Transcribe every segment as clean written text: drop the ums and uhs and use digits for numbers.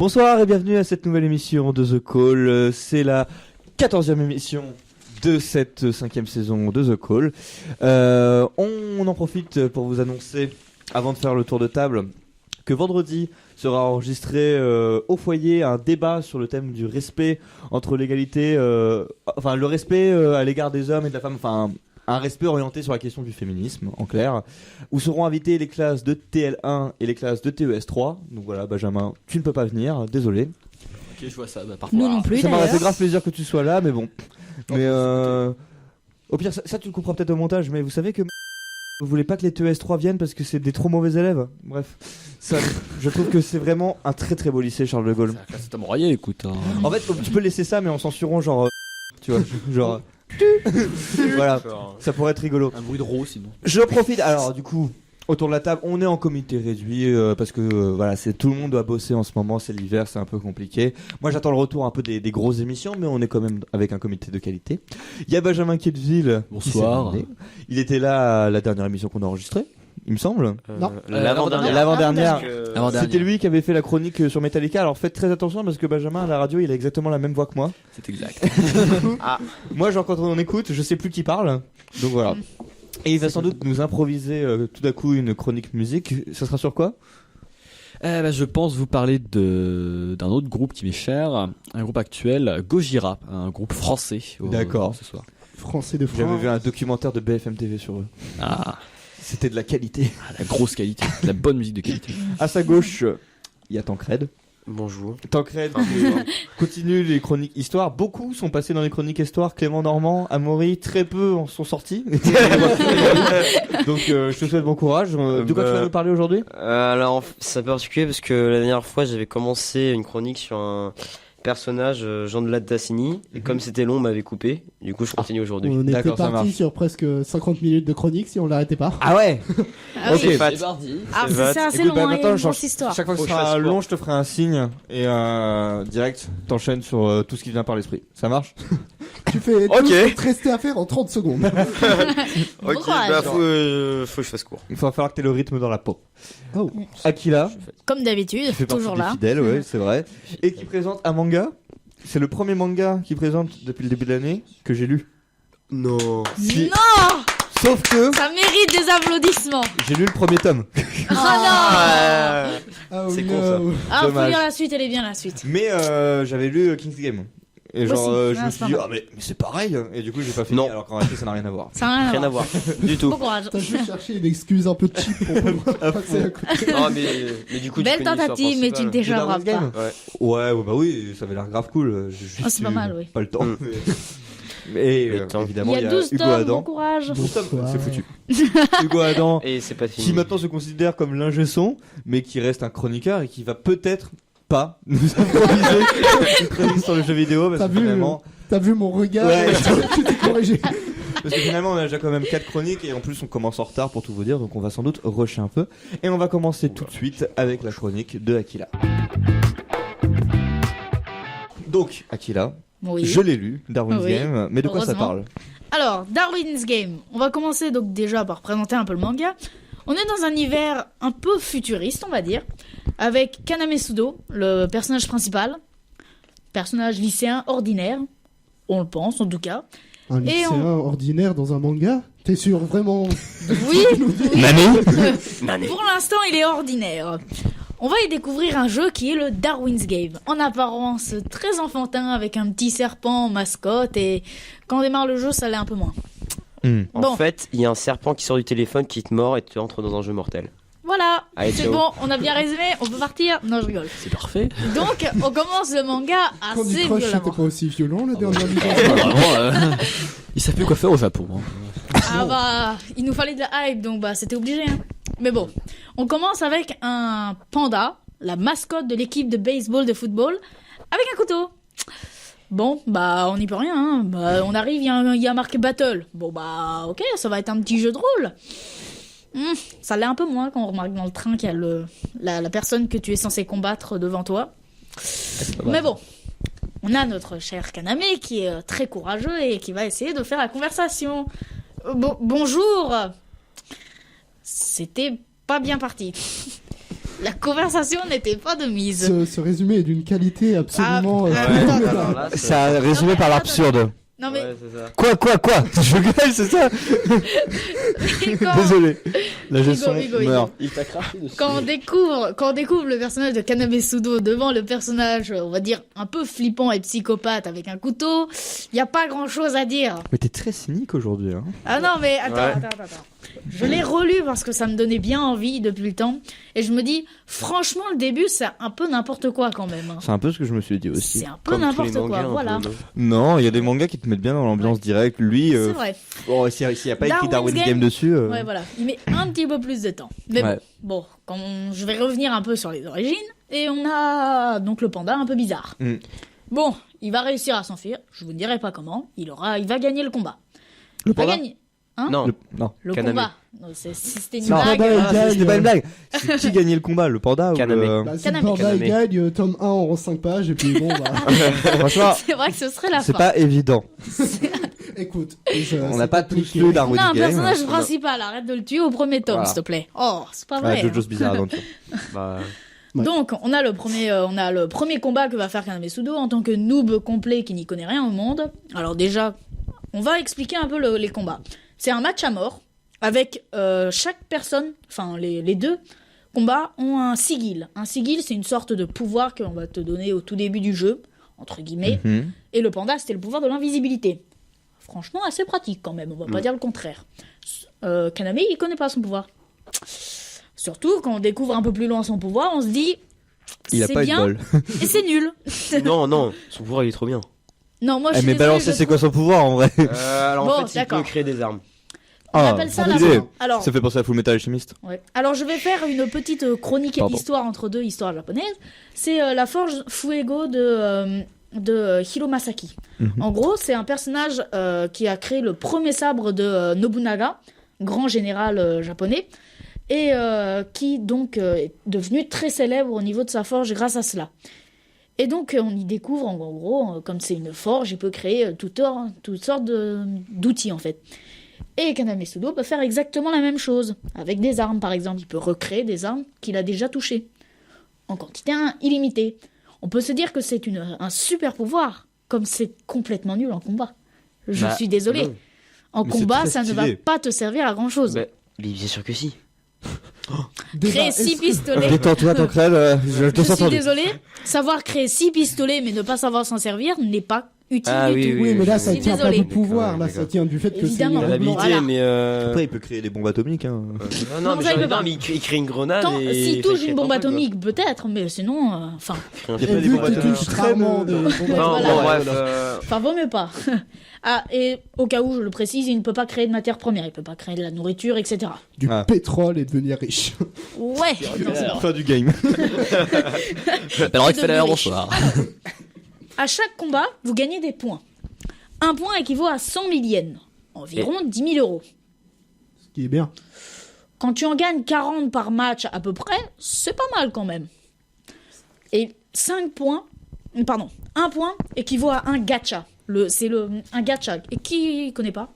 Bonsoir et bienvenue à cette nouvelle émission de The Call. C'est la 14e émission de cette 5e saison de The Call. On en profite pour vous annoncer, avant de faire le tour de table, que vendredi sera enregistré au foyer un débat sur le thème du respect entre l'égalité, le respect à l'égard des hommes et de la femme, un respect orienté sur la question du féminisme, en clair, où seront invités les classes de TL1 et les classes de TES3. Donc voilà, Benjamin, tu ne peux pas venir, désolé. Ok, je vois ça, parfois. Nous non plus, ça d'ailleurs. m'aurait fait grave plaisir que tu sois là, mais bon. Mais au pire, ça tu le comprends peut-être au montage, mais vous savez que vous voulez pas que les TES3 viennent parce que c'est des trop mauvais élèves. Bref, ça, je trouve que c'est vraiment un très très beau lycée Charles de Gaulle. C'est Montmirail, écoute. En fait, tu peux laisser ça, mais en censurant genre, tu vois, genre. Voilà, ça pourrait être rigolo. Un bruit de roue sinon. Je profite, alors du coup, autour de la table, on est en comité réduit parce que voilà, c'est tout le monde doit bosser en ce moment, c'est l'hiver, c'est un peu compliqué. Moi j'attends le retour un peu des grosses émissions, mais on est quand même avec un comité de qualité. Il y a Benjamin Quetteville. Bonsoir. Il était là à la dernière émission qu'on a enregistrée, il me semble. Non, L'avant-dernière. Avant-dernière. C'était lui qui avait fait la chronique sur Metallica. Alors faites très attention parce que Benjamin à la radio il a exactement la même voix que moi. C'est exact. Moi genre quand on écoute je sais plus qui parle. Donc voilà. Et il va sans doute nous improviser tout d'un coup une chronique musique. Ça sera sur quoi? Je pense vous parler d'un autre groupe qui m'est cher, un groupe actuel, Gojira, un groupe français. D'accord. Ce soir. Français de France. J'avais vu un documentaire de BFM TV sur eux. Ah, C'était de la qualité. la grosse qualité, de la bonne musique de qualité. À sa gauche, il y a Tancred. Bonjour. Tancred continue les chroniques histoire. Beaucoup sont passés dans les chroniques histoire. Clément Normand, Amaury, très peu en sont sortis. Donc je te souhaite bon courage. De quoi tu vas nous parler aujourd'hui? Alors c'est particulier parce que la dernière fois j'avais commencé une chronique sur un personnage, Jean de Dassini, et comme c'était long on m'avait coupé. Du coup je continue aujourd'hui. On était D'accord, ça parti marche. sur presque 50 minutes de chronique si on l'arrêtait pas. Ah ouais. Ah Ok. oui. Fat. Ah, C'est c'est assez Écoute, long, maintenant, une genre, grosse histoire. chaque fois que Faut ce que je sera fasse long, sport. je te ferai un signe et direct, t'enchaînes sur tout ce qui vient par l'esprit. Ça marche? Tu fais tout Ok. ce qui te restait à faire en 30 secondes. Bon Ok, courage. faut que je fasse court. Il va falloir que t'aies le rythme dans la peau. Oh. Aquila, Comme d'habitude, qui fait partie toujours des là. fidèles, ouais, c'est vrai. Et qui présente un manga. C'est le premier manga qu'il présente depuis le début de l'année que j'ai lu. Non. Si. Non, Sauf que ça mérite des applaudissements. j'ai lu le premier tome. Ah Ah C'est oui, con, ça. non. Ah, faut Dommage. lire la suite, elle est bien la suite. Mais j'avais lu King's Game. Et genre, Aussi. je Ah, me c'est suis dit, pas ah, mais c'est pareil. Et du coup, j'ai pas fini. Non. Alors qu'en réalité, ça n'a rien à voir. Ça n'a Rien à voir. Du tout. Bon courage. T'as juste cherché une excuse un peu cheap pour passer à côté. Non mais du coup Belle tu connais l'histoire tentative, mais tu ne principale. déchargeras The Darwin's pas. Game. Ouais. Ouais, bah oui, ça avait l'air grave cool. J'ai juste Ah, c'est pas eu mal, oui. Pas le temps. Mm. Mais Le temps. évidemment, Il y a 12 Hugo tomes, bon Adam. courage. 12 tomes, Bonsoir. c'est foutu. Hugo Adam, Et c'est pas qui fini. maintenant se considère comme l'ingé son, mais qui reste un chroniqueur et qui va peut-être pas nous improviser une chronique sur le jeu vidéo parce T'as que vu, finalement, T'as vu mon regard Ouais. Tu t'es corrigé. parce que finalement on a déjà quand même 4 chroniques et en plus on commence en retard pour tout vous dire, donc on va sans doute rusher un peu et on va commencer tout de suite avec la chronique de Aquila. Donc Aquila, Oui. je l'ai lu, Darwin's Oui. Game, mais de quoi ça Heureusement. parle? Alors, Darwin's Game. On va commencer donc déjà par présenter un peu le manga. On est dans un univers un peu futuriste, on va dire, avec Kaname Sudo, le personnage principal, personnage lycéen ordinaire, on le pense en tout cas. Un Et lycéen ordinaire dans un manga. T'es sûr vraiment? Oui, Nani. pour l'instant il est ordinaire. On va y découvrir un jeu qui est le Darwin's Game, en apparence très enfantin avec un petit serpent en mascotte et quand on démarre le jeu ça l'est un peu moins. En Bon. fait, il y a un serpent qui sort du téléphone qui te mord et tu entres dans un jeu mortel. Voilà, Allez, c'est ciao. bon, on a bien résumé, on peut partir. Non, je rigole. C'est parfait. Donc, on commence le manga Candy assez Crush c'était violemment. pas aussi violent la dernière vidéo. Vraiment, ils savent plus quoi faire au Japon. Hein. Ah bah, il nous fallait de la hype, donc bah c'était obligé. Hein. Mais bon, on commence avec un panda, la mascotte de l'équipe de baseball, de football, avec un couteau. Bon, bah on n'y peut rien. Hein. Bah, on arrive, il y a marqué battle. Bon bah ok, ça va être un petit jeu de rôle. Ça l'est un peu moins quand on remarque dans le train qu'il y a la personne que tu es censé combattre devant toi. Mais bon, on a notre cher Kaname qui est très courageux et qui va essayer de faire la conversation. Bonjour. C'était pas bien parti. La conversation n'était pas de mise. Ce résumé est d'une qualité absolument. Attends. Alors là, Ça a résumé Non, par mais l'absurde. Non mais Ouais, c'est ça. Quoi Je gueule, c'est ça quand, Désolé. La gestion Rigo. meurt. Il t'a craché dessus. quand on découvre le personnage de Kaname Sudo devant le personnage, on va dire, un peu flippant et psychopathe avec un couteau, il n'y a pas grand chose à dire. Mais t'es très cynique aujourd'hui. Hein. Ah non, mais attends, Ouais. attends. Je l'ai relu parce que ça me donnait bien envie depuis le temps. Et je me dis, franchement, le début, c'est un peu n'importe quoi quand même. hein. C'est un peu ce que je me suis dit aussi. C'est un peu Comme tous n'importe les mangas, quoi, un peu, voilà. non Non, il y a des mangas qui te mettent bien dans l'ambiance directe. Lui, C'est vrai. bon, s'il n'y a pas écrit Darwin's Darwin's Game dessus. Ouais, voilà. Il met un petit peu plus de temps. Mais Ouais. bon, je vais revenir un peu sur les origines. Et on a donc le panda un peu bizarre. Mm. Bon, il va réussir à s'enfuir. Je vous dirai pas comment. Il va gagner le combat. Le Il va panda gagner Non, Non. le Kaname. combat. Non, c'était une Non, blague. panda, il Ah, gagne. c'était pas une blague. C'est qui gagnait le combat, le panda Kaname. ou le... Bah, si Kaname. le panda il Kaname. gagne, tome 1 en 5 pages, et puis bon, bah. Franchement, C'est vrai que ce serait la c'est fin. pas évident. Écoute. On n'a pas tous lu Darwin's Non, un Game. personnage principal, arrête de le tuer au premier tome, Voilà. s'il te plaît. Oh, c'est pas Ouais, vrai. hein. Jojo's Bizarre Adventure. bah, Ouais. Donc, on a le premier combat que va faire Kaname Sudo en tant que noob complet qui n'y connaît rien au monde. Alors déjà, on va expliquer un peu les combats. C'est un match à mort avec chaque personne, enfin les deux combats ont un sigil. Un sigil, c'est une sorte de pouvoir qu'on va te donner au tout début du jeu, entre guillemets. Mhm. Et le panda, c'était le pouvoir de l'invisibilité. Franchement, assez pratique quand même, on va pas dire le contraire. Kaname, il connaît pas son pouvoir. Surtout quand on découvre un peu plus loin son pouvoir, on se dit Il a c'est pas eu de bien bol. et c'est nul. non, son pouvoir il est trop bien. Non, moi je Eh, suis mais désolée, balancer, je c'est quoi son pouvoir en vrai Alors Bon, en fait, il d'accord. peut créer des armes. On Ah, appelle ça bonne la idée. fin. Alors, Ça fait penser à Full Metal Alchemist. ouais. Alors je vais faire une petite chronique et Pardon. histoire entre deux histoires japonaises. C'est la forge Fuego de Hiro Masaki. Mhm. En gros, c'est un personnage qui a créé le premier sabre de Nobunaga, grand général japonais, et qui donc est devenu très célèbre au niveau de sa forge grâce à cela. Et donc on y découvre, en gros, comme c'est une forge, il peut créer toutes sortes d'outils en fait. Et Kaname Sudo peut faire exactement la même chose, avec des armes par exemple. Il peut recréer des armes qu'il a déjà touchées, en quantité illimitée. On peut se dire que c'est un super pouvoir, comme c'est complètement nul en combat. Je Bah, suis désolée. non. En Mais c'est combat, très ça ne va stylé. pas te servir à grand chose. Bah, mais bien sûr que si. Créer 6 pistolets. Détends-toi, Tancred, je te Je sens suis entendu. désolée, savoir créer 6 pistolets mais ne pas savoir s'en servir n'est pas utile Ah du oui, tout. Oui, mais là, Je ça suis tient pas désolée. du pouvoir, là, D'accord. ça tient du fait que c'est. Évidemment. Il a l'habilité, Voilà. mais Après, il peut créer des bombes atomiques. Hein. non, Non, ça, il peut non, pas. mais il crée une grenade Tant, et s'il ça touche crée une bombe plein de trucs, atomique, peut-être, mais sinon, enfin, quoi. Il y a pas Et des vu bombes qu'il atomiques. touche rarement des bombes Non, Voilà. bon, bref. enfin, vaut mieux pas. Ah, et au cas où je le précise, il ne peut pas créer de matière première, il peut pas créer de la nourriture, etc. du Ah. pétrole et devenir riche. Ouais, non, c'est vrai. Fin du game. Alors, il fait devenu la riche. bonsoir. À chaque combat, vous gagnez des points. Un point équivaut à 100 000 yens, environ 10 000 euros. Ce qui est bien. Quand tu en gagnes 40 par match à peu près, c'est pas mal quand même. Et 5 points, pardon, 1 point équivaut à un gacha. Un gacha. Et qui connaît pas?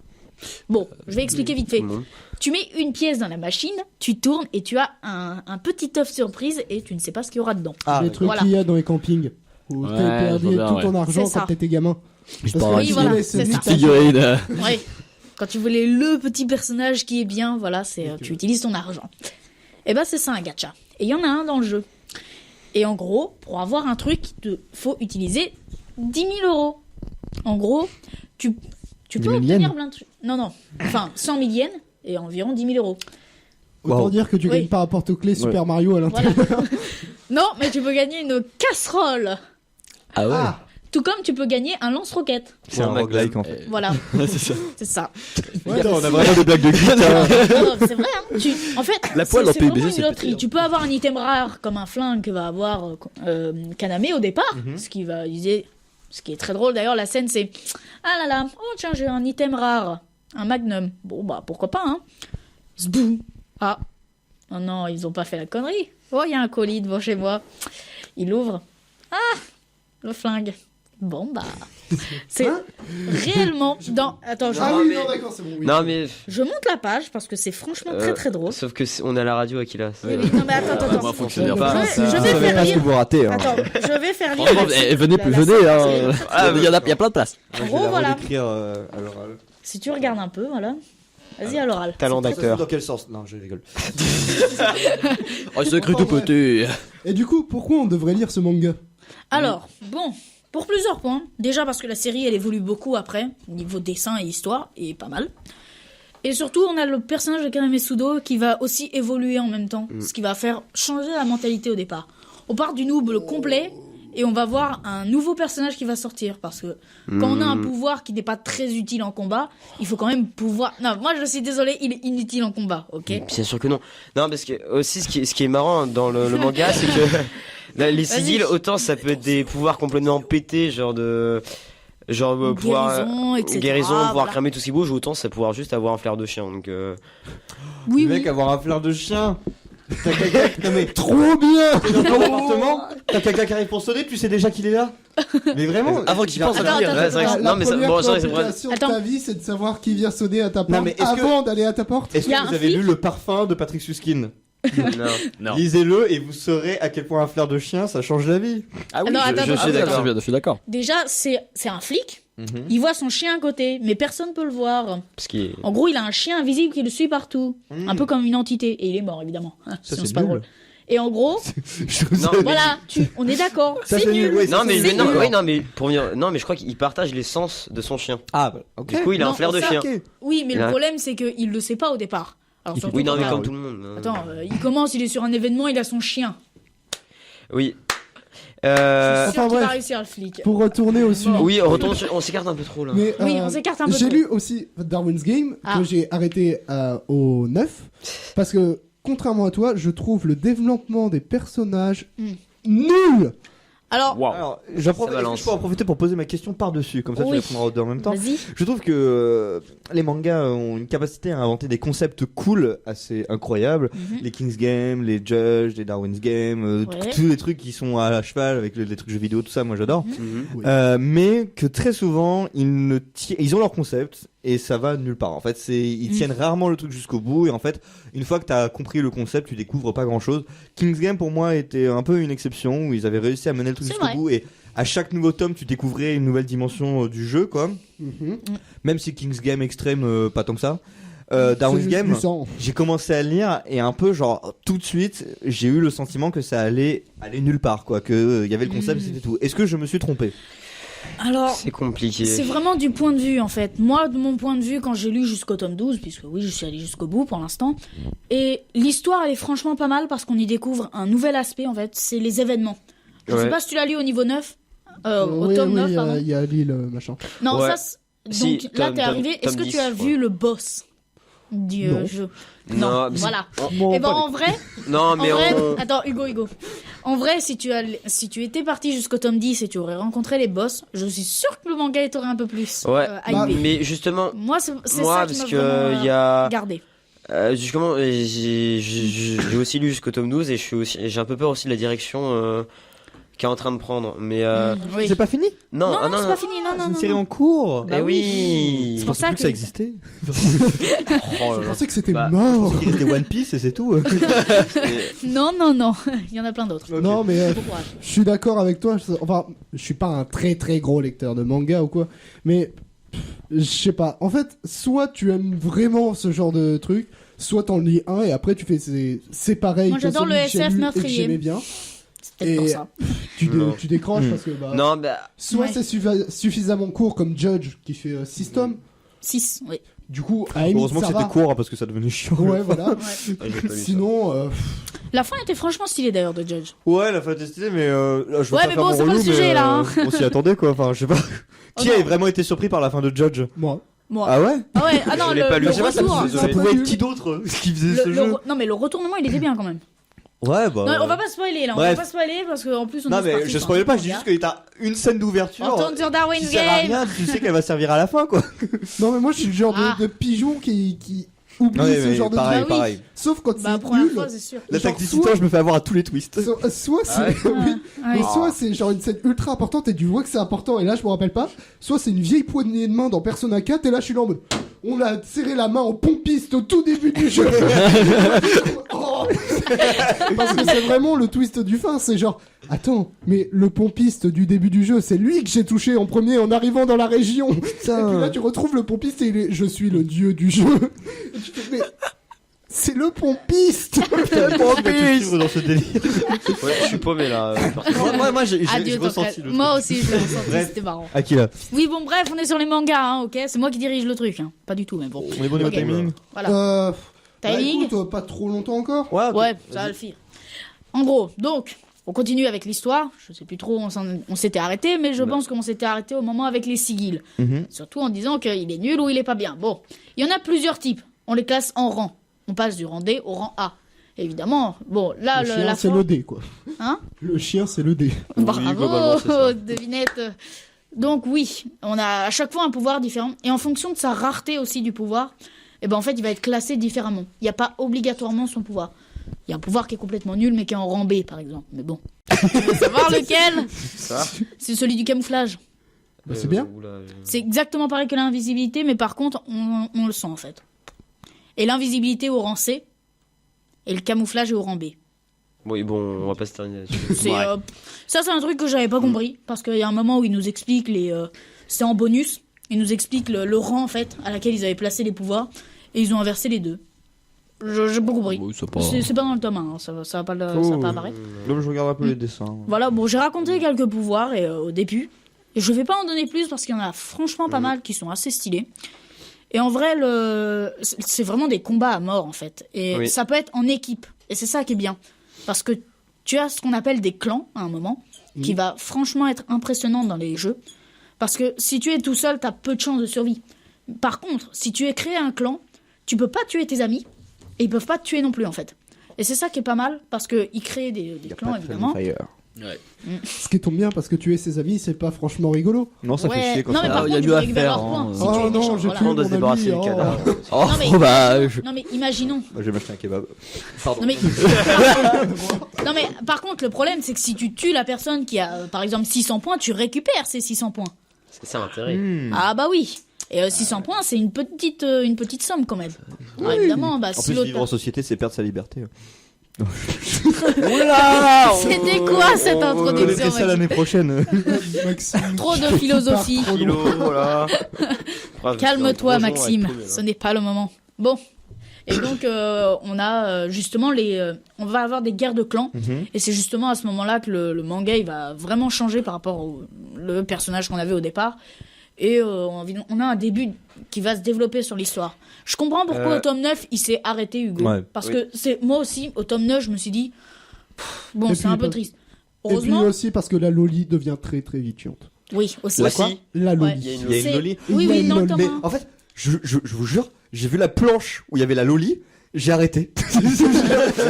Bon, je vais expliquer vite fait. Non. Tu mets une pièce dans la machine, tu tournes et tu as un petit œuf surprise et tu ne sais pas ce qu'il y aura dedans. Ah, Les trucs voilà. qu'il y a dans les campings. Où Ouais, t'as je perdu vois bien, tout ton argent C'est ça. quand t'étais gamin. Parce que parle Oui, tu voilà, voulais c'est celui ça. que t'as- Figurine. Ouais. Quand tu voulais le petit personnage qui est bien, voilà, tu utilises ton argent. Et ben c'est ça un gacha. Et il y en a un dans le jeu. Et en gros, pour avoir un truc, il te faut utiliser 10 000 euros. En gros, tu 10 peux 000 obtenir yens plein de trucs. Non. Enfin, 100 000 yens et environ 10 000 euros. Autant Wow. dire que tu Oui. gagnes pas un porte-clés Super Mario à l'intérieur. Voilà. Non, mais tu peux gagner une casserole. Ah ouais. Ah, Tout comme tu peux gagner un lance-roquette. C'est un roguelike en fait. Voilà, C'est ça. c'est ça. ouais, On a vraiment des blagues de geek. hein. Non, c'est vrai, hein. En fait, La poêle c'est en PUBG, vraiment c'est une loterie. pété, hein. Tu peux avoir un item rare comme un flingue que va avoir Kaname au départ, Mhm. ce qui est très drôle d'ailleurs. La scène c'est ah là là, oh tiens j'ai un item rare, un magnum. Bon bah pourquoi pas hein. Zbou. Ah oh non ils ont pas fait la connerie. Oh il y a un colis devant chez moi. Il ouvre. Ah le flingue. Bon, bah. C'est Hein réellement dans. Attends, Ah Non, oui, mais- non, d'accord, c'est bon. Oui. Non, mais. je monte la page parce que c'est franchement très très drôle. Sauf que on est à la radio, Akila. Oui, oui, non, mais attends. Moi, fonctionnaire pas. Je Vous vais savez faire pas ce que lire. vous ratez. Hein. Attends, je vais faire lire. Franchement, venez, venez, hein. Il y a plein de place. En Je vais gros, la voilà. redécrire à l'oral. Si tu regardes un peu, voilà. Vas-y à l'oral. Talent d'acteur. Dans quel sens? Non, je rigole. Oh, c'est écrit tout petit. Et du coup, pourquoi on devrait lire ce manga? Alors, bon, pour plusieurs points. Déjà parce que la série, elle évolue beaucoup après, niveau dessin et histoire, et pas mal. Et surtout, on a le personnage de Kaname Sudo qui va aussi évoluer en même temps, ce qui va faire changer la mentalité au départ. On part du noob complet, et on va voir un nouveau personnage qui va sortir, parce que quand on a un pouvoir qui n'est pas très utile en combat, il faut quand même pouvoir... Non, moi je suis désolé, il est inutile en combat, ok? Bien sûr que non. Non, parce que aussi ce qui est marrant dans le manga, c'est que les sigils, autant ça peut être des pouvoirs complètement pétés, genre pouvoir Guérison, etc. guérison, pouvoir voilà. cramer tout ce qui bouge, autant ça pouvoir juste avoir un flair de chien. Donc Oui, Le mec, oui. avoir un flair de chien. T'as quelqu'un non mais trop bien. T'es dans ton appartement, t'as quelqu'un qui arrive pour sonner, tu sais déjà qu'il est là. Mais vraiment. Avant qu'il pense à Attends, venir. attends, Ouais, c'est vrai que attends. c'est- La non mais ça, première bon, ça, c'est vrai. préoccupation de Attends. ta vie, c'est de savoir qui vient sonner à ta porte mais est-ce que- avant d'aller à ta porte. Est-ce Y a que un vous avez flic lu Le Parfum de Patrick Suskind? Non. Non. Lisez-le et vous saurez à quel point un flair de chien ça change la vie. Ah oui, Non, attends, je attends, suis attends. d'accord. Je suis d'accord. Déjà, c'est un flic. Il voit son chien à côté, mais personne peut le voir. Parce qu'il En gros, il a un chien invisible qui le suit partout. Mhm. Un peu comme une entité. Et il est mort, évidemment. Ça Sinon, c'est pas nul. drôle. Et en gros, Non, mais- voilà, on est d'accord. Ça, C'est c'est nul, nul. ouais, non ça, mais, c'est non, nul. oui, non mais pour venir, non mais je crois qu'il partage l'essence de son chien. Ah bah ok. Du coup, il a un Non, flair de ça, chien. Ok. Oui, mais Il le a- problème, c'est qu'il le sait pas au départ. Alors, surtout Oui, non quand mais t'as- comme tout le monde. Attends, il commence, il est sur un événement, il a son chien. Oui. Je suis Enfin, sûr qu'il va bref. réussir, le flic. Pour retourner au sujet. Oui, on s'écarte un peu trop là. Mais, Oui, on s'écarte un peu J'ai trop. lu aussi Darwin's Game Ah. que j'ai arrêté au 9 parce que contrairement à toi, je trouve le développement des personnages nul. Alors, Alors, est-ce Ça que balance. je peux en profiter pour poser ma question par-dessus, comme ça tu Oui. répondras aux deux en même temps. vas-y. Je trouve que les mangas ont une capacité à inventer des concepts cool assez incroyables. Mhm. Les King's Game, les Judge, les Darwin's Game, Ouais. tous les trucs qui sont à cheval avec les trucs jeux vidéo, tout ça, moi j'adore. Mhm. Oui. Mais que très souvent ils ont leur concept et ça va nulle part. En fait, ils tiennent rarement le truc jusqu'au bout et en fait, une fois que t'as compris le concept, tu découvres pas grand chose. King's Game pour moi était un peu une exception où ils avaient réussi à mener le truc C'est jusqu'au vrai. bout et à chaque nouveau tome, tu découvrais une nouvelle dimension du jeu, quoi. Mhm. Même si King's Game Extreme, pas tant que ça. C'est Darwin's juste Game, du sang. j'ai commencé à lire et un peu genre tout de suite, j'ai eu le sentiment que ça allait aller nulle part, quoi. Que il y avait le concept, c'était tout. Est-ce que je me suis trompé? Alors, C'est compliqué. c'est vraiment du point de vue en fait. Moi, de mon point de vue, quand j'ai lu jusqu'au tome 12, puisque oui, je suis allé jusqu'au bout pour l'instant, et l'histoire elle est franchement pas mal parce qu'on y découvre un nouvel aspect en fait, c'est les événements. Je sais Ouais. pas si tu l'as lu au niveau 9, au Oui, tome oui, 9, pardon. il y a l'île machin. Non, Ouais. ça, Si, donc là tome- t'es tome- arrivé, est-ce tome que 10, tu as je vu le boss du Non. jeu? Non, mais voilà. Bon, Et ben pas en vrai, Non, mais en vrai, on... attends Hugo. En vrai, si tu étais parti jusqu'au tome 10 et tu aurais rencontré les boss, je suis sûr que le manga t'aurait un peu plus Ouais. hypé. Mais justement, Moi, c'est moi, ça qui parce m'a que vraiment il y a, gardé. justement, j'ai aussi lu jusqu'au tome 12 et j'ai un peu peur aussi de la direction qu'est en train de prendre. Mais Oui. C'est pas fini? non, Non, ah, non, c'est pas fini, non, C'est non, une non. série en cours. Bah Eh oui. oui. Je pour pensais ça plus que ça que- existait. Oh Je là pensais que c'était Bah, mort. Il restait One Piece et c'est tout. Non, non, non. Il y en a plein d'autres. Non, mais Bon courage. je suis d'accord avec toi. Enfin, je suis pas un très très gros lecteur de manga ou quoi, mais je sais pas. En fait, soit tu aimes vraiment ce genre de truc, soit t'en lis un et après tu fais c'est pareil. Moi, que j'adore celui le que j'ai SF lu et que meurtrier. j'aimais bien. C'est peut-être pour Et- ça. Non. Tu décroches Hmm. parce que bah, Non, bah, soit Ouais. c'est suffisamment court comme Judge qui fait 6 tomes. 6, oui. Du coup, à la limite, Heureusement que ça c'était va. court hein, parce que ça devenait chiant. Ouais, voilà. Ouais. j'ai pas lu ça. Sinon, La fin était franchement stylée d'ailleurs de Judge. Ouais, la fin était stylée, mais là, je veux Ouais, pas mais faire bon, mon c'est pas le relou, mais, sujet, là, hein. on s'y attendait quoi. Enfin, je sais pas. Qui non. a vraiment été surpris par la fin de Judge? moi. Moi. Ah ouais? Ah ouais, ah non, Je l'ai pas lu, le je sais pas, ça me retour. faisait- Ça Désolé. pouvait être qui d'autre qui faisait ce jeu? Non, mais le retournement, il était bien quand même. Ouais, bah. Non, on va pas spoiler là, on Bref. va pas spoiler parce qu'en plus on Non, est mais parti je sur un spoil pas, truc je dis manga. juste que t'as une scène d'ouverture. On tourne sur Qui Darwin's sert à Game. rien, tu sais qu'elle va servir à la fin quoi. Non, mais moi je suis le genre Ah. de pigeon qui oublie Ouais, ce mais genre de pareil, truc. Bah oui. pareil. Sauf quand Bah, c'est première nul. fois, c'est sûr. La Genre, tacticité, soit- je me fais avoir à tous les twists. Soit c'est Ah ouais. oui. Ouais. Mais soit c'est genre une scène ultra importante et tu vois que c'est important et là je me rappelle pas. Soit c'est une vieille poignée de main dans Persona 4 et là je suis là en mode on a serré la main en pompiste au tout début du jeu. Oh. Parce que c'est vraiment le twist du fin, c'est genre attends, mais le pompiste du début du jeu, c'est lui que j'ai touché en premier en arrivant dans la région. Et puis là tu retrouves le pompiste et il est je suis le dieu du jeu. Et tu fais mais c'est le pompiste. Suivre dans ce délire. Ouais, je suis paumé là. Moi, j'ai Adieu, j'ai ressenti le Moi truc. aussi, je l'ai ressenti, Bref. c'était marrant. Akila, Oui, bon, bref, on est sur les mangas, hein, ok. C'est moi qui dirige le truc, hein. Pas du tout, mais bon. on est bon niveau Ok. timing. Voilà. Bah, Timing. écoute, pas trop longtemps encore. Ouais, ok. Ouais, ça va le faire. En gros, donc, on continue avec l'histoire. Je sais plus trop, on s'était arrêté, mais je pense qu'on s'était arrêté au moment avec les sigils. Mhm. Surtout en disant qu'il est nul ou il est pas bien. Bon, il y en a plusieurs types. On les classe en rang. On passe du rang D au rang A. Évidemment, bon, là, Le la chien, c'est fois- le dé, quoi. Hein Le chien, c'est le dé. globalement, Bravo, c'est ça. devinette. Donc oui, on a à chaque fois un pouvoir différent. Et en fonction de sa rareté aussi du pouvoir, eh ben en fait, il va être classé différemment. Il n'y a pas obligatoirement son pouvoir. Il y a un pouvoir qui est complètement nul, mais qui est en rang B, par exemple. Mais bon. Tu veux savoir lequel? Ça C'est celui du camouflage. Bah, c'est bien. oula, C'est exactement pareil que l'invisibilité, mais par contre, on le sent en fait. Et l'invisibilité au rang C, et le camouflage est au rang B. Oui, bon, on va pas se terminer là-dessus. C'est, ça, c'est un truc que j'avais pas compris, parce qu'il y a un moment où ils nous expliquent c'est en bonus, ils nous expliquent le rang en fait à laquelle ils avaient placé les pouvoirs, et ils ont inversé les deux. J'ai pas compris. Oui, c'est pas- C'est pas dans le tome 1, hein, ça va pas, ça va pas apparaître. Là, je regarde un peu les dessins. Voilà, bon, j'ai raconté quelques pouvoirs au début. Et je vais pas en donner plus parce qu'il y en a franchement pas mal qui sont assez stylés. Et en vrai, c'est vraiment des combats à mort en fait. Et Oui. ça peut être en équipe. Et c'est ça qui est bien. Parce que tu as ce qu'on appelle des clans à un moment, qui va franchement être impressionnant dans les jeux. Parce que si tu es tout seul, t'as peu de chances de survie. Par contre, si tu es créé un clan, tu peux pas tuer tes amis. Et ils peuvent pas te tuer non plus en fait. Et c'est ça qui est pas mal parce qu'ils créent des clans évidemment. Ce qui tombe bien parce que tuer ses amis, c'est pas franchement rigolo. Non, ça Ouais. fait chier quand Non, mais ça. par il y a contre, mieux tu à peux récupérer faire, leurs points. hein. Si tu Oh es non, méchant, j'ai voilà. tué On doit se mon débarrasser ami, du cadavre. Oh, Non, mais- bah, Non mais imaginons. Moi, je vais m'acheter un kebab. Pardon. Non mais... non mais par contre le problème c'est que si tu tues la personne qui a par exemple 600 points, tu récupères ces 600 points. C'est ça l'intérêt. Hmm. Ah bah oui. Et 600 points c'est une petite somme quand même. Alors, évidemment bah En si plus, vivre en l'autre... société, c'est perdre sa liberté. C'était quoi cette On introduction connaîtrait ça l'année prochaine. Maxime. Trop de philosophie. Trop Kilo, voilà. Bref, Calme-toi dans 3 jours, Maxime, on va être paumé, ce là. n'est pas le moment. Bon. Et donc on a justement on va avoir des guerres de clans. Et c'est justement à ce moment-là que le manga il va vraiment changer par rapport au le personnage qu'on avait au départ. Et on a un début qui va se développer sur l'histoire. Je comprends pourquoi au tome 9 il s'est arrêté Hugo. Ouais. Parce Oui. que c'est moi aussi au tome 9 je me suis dit bon Et c'est puis, un peu bah- triste. Et puis Heureusement, aussi parce que la loli devient très très vite chiante. oui aussi. La quoi Aussi, La Ouais. loli. il y a une Il y a une C'est- loli. Oui Il y a oui une dans le loli. tome Mais 1. en fait, je vous jure, j'ai vu la planche où il y avait la loli, j'ai arrêté.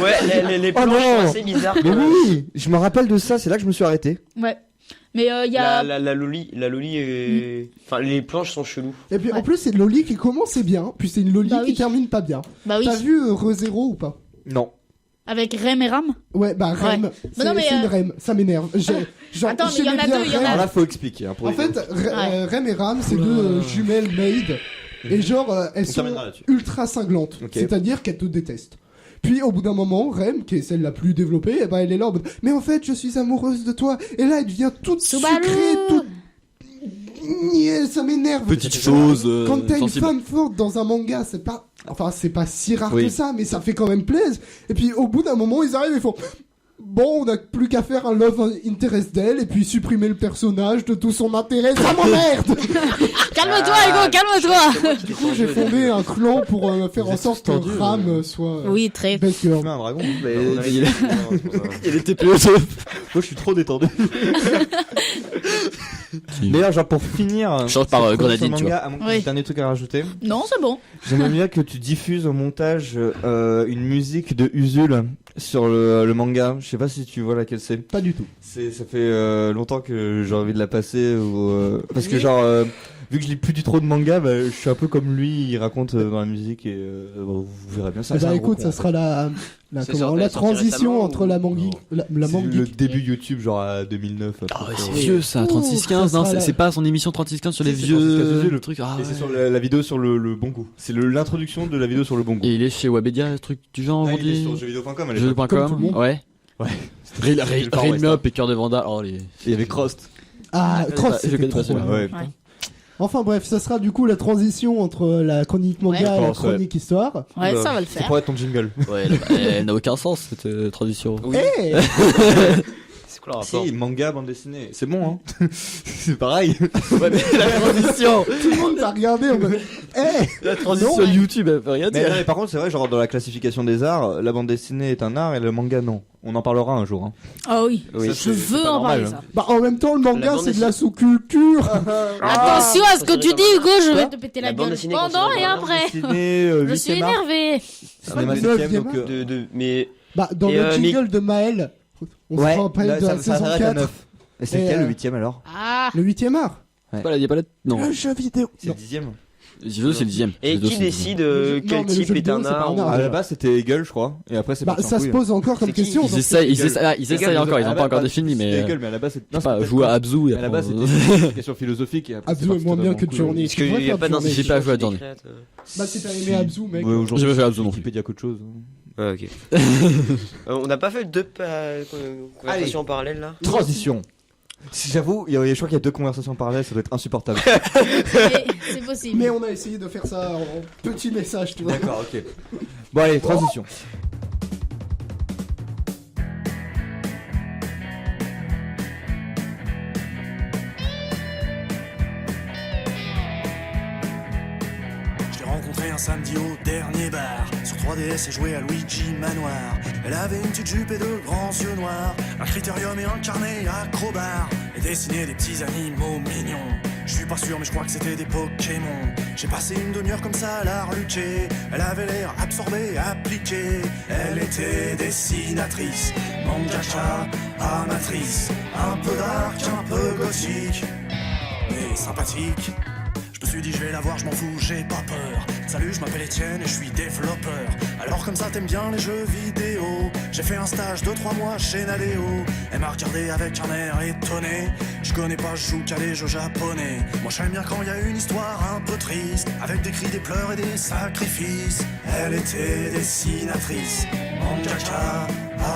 Ouais, les Oh planches non. sont assez bizarres. Mais oui, je me rappelle de ça, c'est là que je me suis arrêté. Ouais. Mais il y a La loli est... Enfin, les planches sont cheloues. Et puis Ouais. en plus, c'est une loli qui commence bien, puis c'est une loli Bah qui oui. termine pas bien. bah oui T'as vu ReZero ou pas? Non. avec Rem et Ram. Ouais, bah Rem. Ouais. C'est non, mais, c'est une Rem, ça m'énerve. Genre, Attends, mais il y en j'aimais a bien deux, il y en a- Rem. Alors là, faut expliquer. Hein, pour En les- fait, Rem et Ram, c'est deux jumelles made. Et genre, elles On sont terminera là-dessus. ultra cinglantes. Ok. C'est-à-dire qu'elles te détestent. Puis au bout d'un moment, Rem, qui est celle la plus développée, eh ben, elle est là en mode mais en fait, je suis amoureuse de toi. Et là, elle devient toute Subaru. sucrée, toute. Ça m'énerve. petite chose. Quand t'as une sensible. femme forte dans un manga, c'est pas. Enfin, c'est pas si rare Oui. que ça, mais ça fait quand même plaisir. Et puis au bout d'un moment, ils arrivent et font. Bon, on n'a plus qu'à faire un love interest d'elle et puis supprimer le personnage de tout son intérêt. Ça m'emmerde! Calme-toi Ah, Hugo, calme-toi. Du coup, j'ai fondé un clan pour faire Vous en êtes sorte tous que tendus, Ram soit. Oui, très. Best Je girl. mets un dragon. Mais On a il les- est- c'est il était PE2. Moi, je suis trop détendu. D'ailleurs, genre pour finir, Change par, cette Grenadine, production tu manga, à mon Oui. dernier truc à rajouter. Non, c'est bon. J'aimerais bien que tu diffuses au montage une musique de Usul sur le manga. Je sais pas si tu vois laquelle c'est. Pas du tout. Ça fait longtemps que j'ai envie de la passer parce que genre vu que je lis plus du trop de manga, bah, je suis un peu comme lui, il raconte dans la musique et bon, vous verrez bien ça. Eh c'est bah un écoute, gros ça con, sera la C'est comment, sorti- la sorti transition récemment entre ou- la manga, Non. la C'est manga. le début YouTube, genre à 2009. un truc, C'est oui. vieux ça, Ouh, 3615, ça non, sera la- c'est pas son émission 3615 sur les Si, c'est vieux 3615, le truc. Ah, Et c'est ouais. sur la vidéo sur le bon goût. C'est l'introduction de la vidéo sur le bon goût. Et il est chez Webedia, ce truc du genre Ah, il est aujourd'hui. sur jeuxvideo.com à l'époque. Comme tout le Jeux.com, monde. ouais. Ouais. Rail C'était le Far West, Me Up et Cœur de Vanda. Oh les. Et il y avait Crost. Ah, Je Cross, connais c'était pas trop celui-là. bien. Ouais. Ouais. Enfin bref, ça sera du coup la transition entre la chronique manga Ouais. et la Je pense, ouais. chronique histoire. Ouais, Bah, ça va le C'est faire. pour être ton jingle. Ouais, elle n'a aucun sens cette transition. Oui. Eh C'est quoi le rapport? Si, manga, bande dessinée. C'est bon, hein. C'est pareil. Ouais, mais la transition, Tout le monde t'a regardé en mode Eh la transition YouTube, elle peut rien Mais, dire. non, mais par contre, c'est vrai, genre dans la classification des arts, la bande dessinée est un art et le manga non. On en parlera un jour. Hein. Ah oui, Oui, je c'est veux pas en normal, parler hein. ça. Bah en même temps, le La manga bande c'est de la dessinée. sous-culture. Attention à ce que tu dis, Hugo, je vais te péter la La bande gueule dessinée pendant considérée et comme après. Dessinée, Je suis 8e art. énervé. Cinéma le 7e, 9e donc, Mais Bah dans Et, le mais- jingle de Maël, on se rappelle là, de la ça saison s'arrête à 4, 9. Et c'est Et, lequel le 8e alors? Ah, le 8e art. C'est pas la diapalette. Non. Le jeu vidéo. C'est le 10e. Les jeux, c'est le 10ème. et Les deux, qui c'est le 10e. décide Non, quel mais le type jeu est vidéo, un c'est pas art un art. À la base c'était Hegel, je crois. Et après c'est Bah parti en ça se couille. pose encore comme C'est qui question. Ils donc essayent, ils Hegel. essayent encore, ils n'ont pas encore défini, C'était mais. Hegel, mais à la base c'est. Non, Pas c'est jouer à Abzu et À la après, base on- c'était une question philosophique. Et après, Abzu c'est est parti moins bien totalement que couille. Journey. Parce qu'il n'y a pas Journée. J'ai pas joué à Journey. Bah si t'as aimé Abzu, mec. Ouais, aujourd'hui, J'ai pas fait Abzu non plus. Wikipédia qu'autre chose. Ouais, ok. On n'a pas fait deux conversations en parallèle là? Transition. Si j'avoue, je crois qu'il y a deux conversations parallèles, ça doit être insupportable. c'est possible. Mais on a essayé de faire ça en petit message, tu vois. D'accord, ok. Bon allez, transition. Je l'ai rencontré un samedi au dernier bar. Sur 3DS et joué à Luigi Manoir. Elle avait une petite jupe et de grands yeux noirs. Un critérium et un carnet acrobar. Et dessinait des petits animaux mignons. Je suis pas sûr mais je crois que c'était des Pokémon. J'ai passé une demi-heure comme ça à la reluquer. Elle avait l'air absorbée, appliquée. Elle était dessinatrice, mangaka, amatrice. Un peu dark, un peu gothique, mais sympathique. Je me suis dit je vais la voir, je m'en fous, j'ai pas peur. Salut, je m'appelle Étienne et je suis développeur. Alors comme ça t'aimes bien les jeux vidéo. J'ai fait un stage de 3 mois chez Nadeo. Elle m'a regardé avec un air étonné. Je connais pas, je joue qu'à des jeux japonais. Moi j'aime bien quand il y a une histoire un peu triste, avec des cris, des pleurs et des sacrifices. Elle était dessinatrice, mangaka,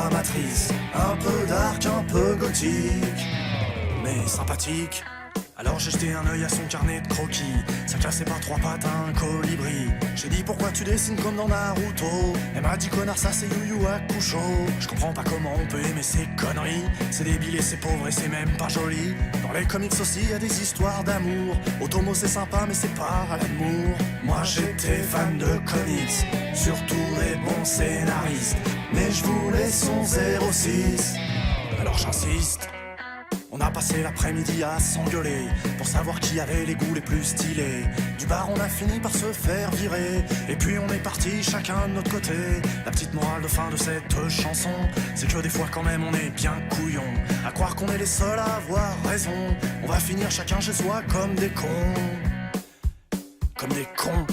amatrice. Un peu dark, un peu gothique, mais sympathique. Alors j'ai jeté un œil à son carnet de croquis. Ça cassait pas 3 pattes à un colibri. J'ai dit pourquoi tu dessines comme dans Naruto. Elle m'a dit connard ça c'est Yu Yu Hakusho. Je comprends pas comment on peut aimer ces conneries. C'est débile et c'est pauvre et c'est même pas joli. Dans les comics aussi y a des histoires d'amour. Otomo c'est sympa mais c'est pas à l'amour. Moi j'étais fan de comics, surtout des bons scénaristes. Mais je voulais son 06. Alors j'insiste. On a passé l'après-midi à s'engueuler pour savoir qui avait les goûts les plus stylés. Du bar on a fini par se faire virer. Et puis on est parti chacun de notre côté. La petite morale de fin de cette chanson, c'est que des fois quand même on est bien couillon. À croire qu'on est les seuls à avoir raison. On va finir chacun chez soi comme des cons. Comme des cons.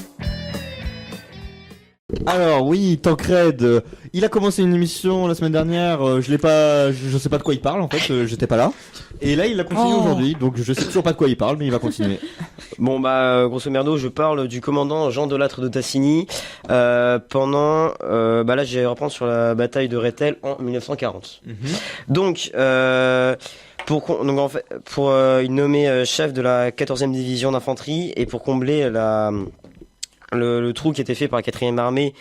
Alors oui, Tancred, il a commencé une émission la semaine dernière, je l'ai pas, je sais pas de quoi il parle en fait, j'étais pas là. Et là il a continué Oh. aujourd'hui, donc je sais toujours pas de quoi il parle, mais il va continuer. Bon bah grosso merdo je parle du commandant Jean Delattre de Tassigny pendant bah là je vais reprendre sur la bataille de Rethel en 1940. Donc donc en fait pour il nommé chef de la 14e division d'infanterie et pour combler le trou qui était fait par la 4e armée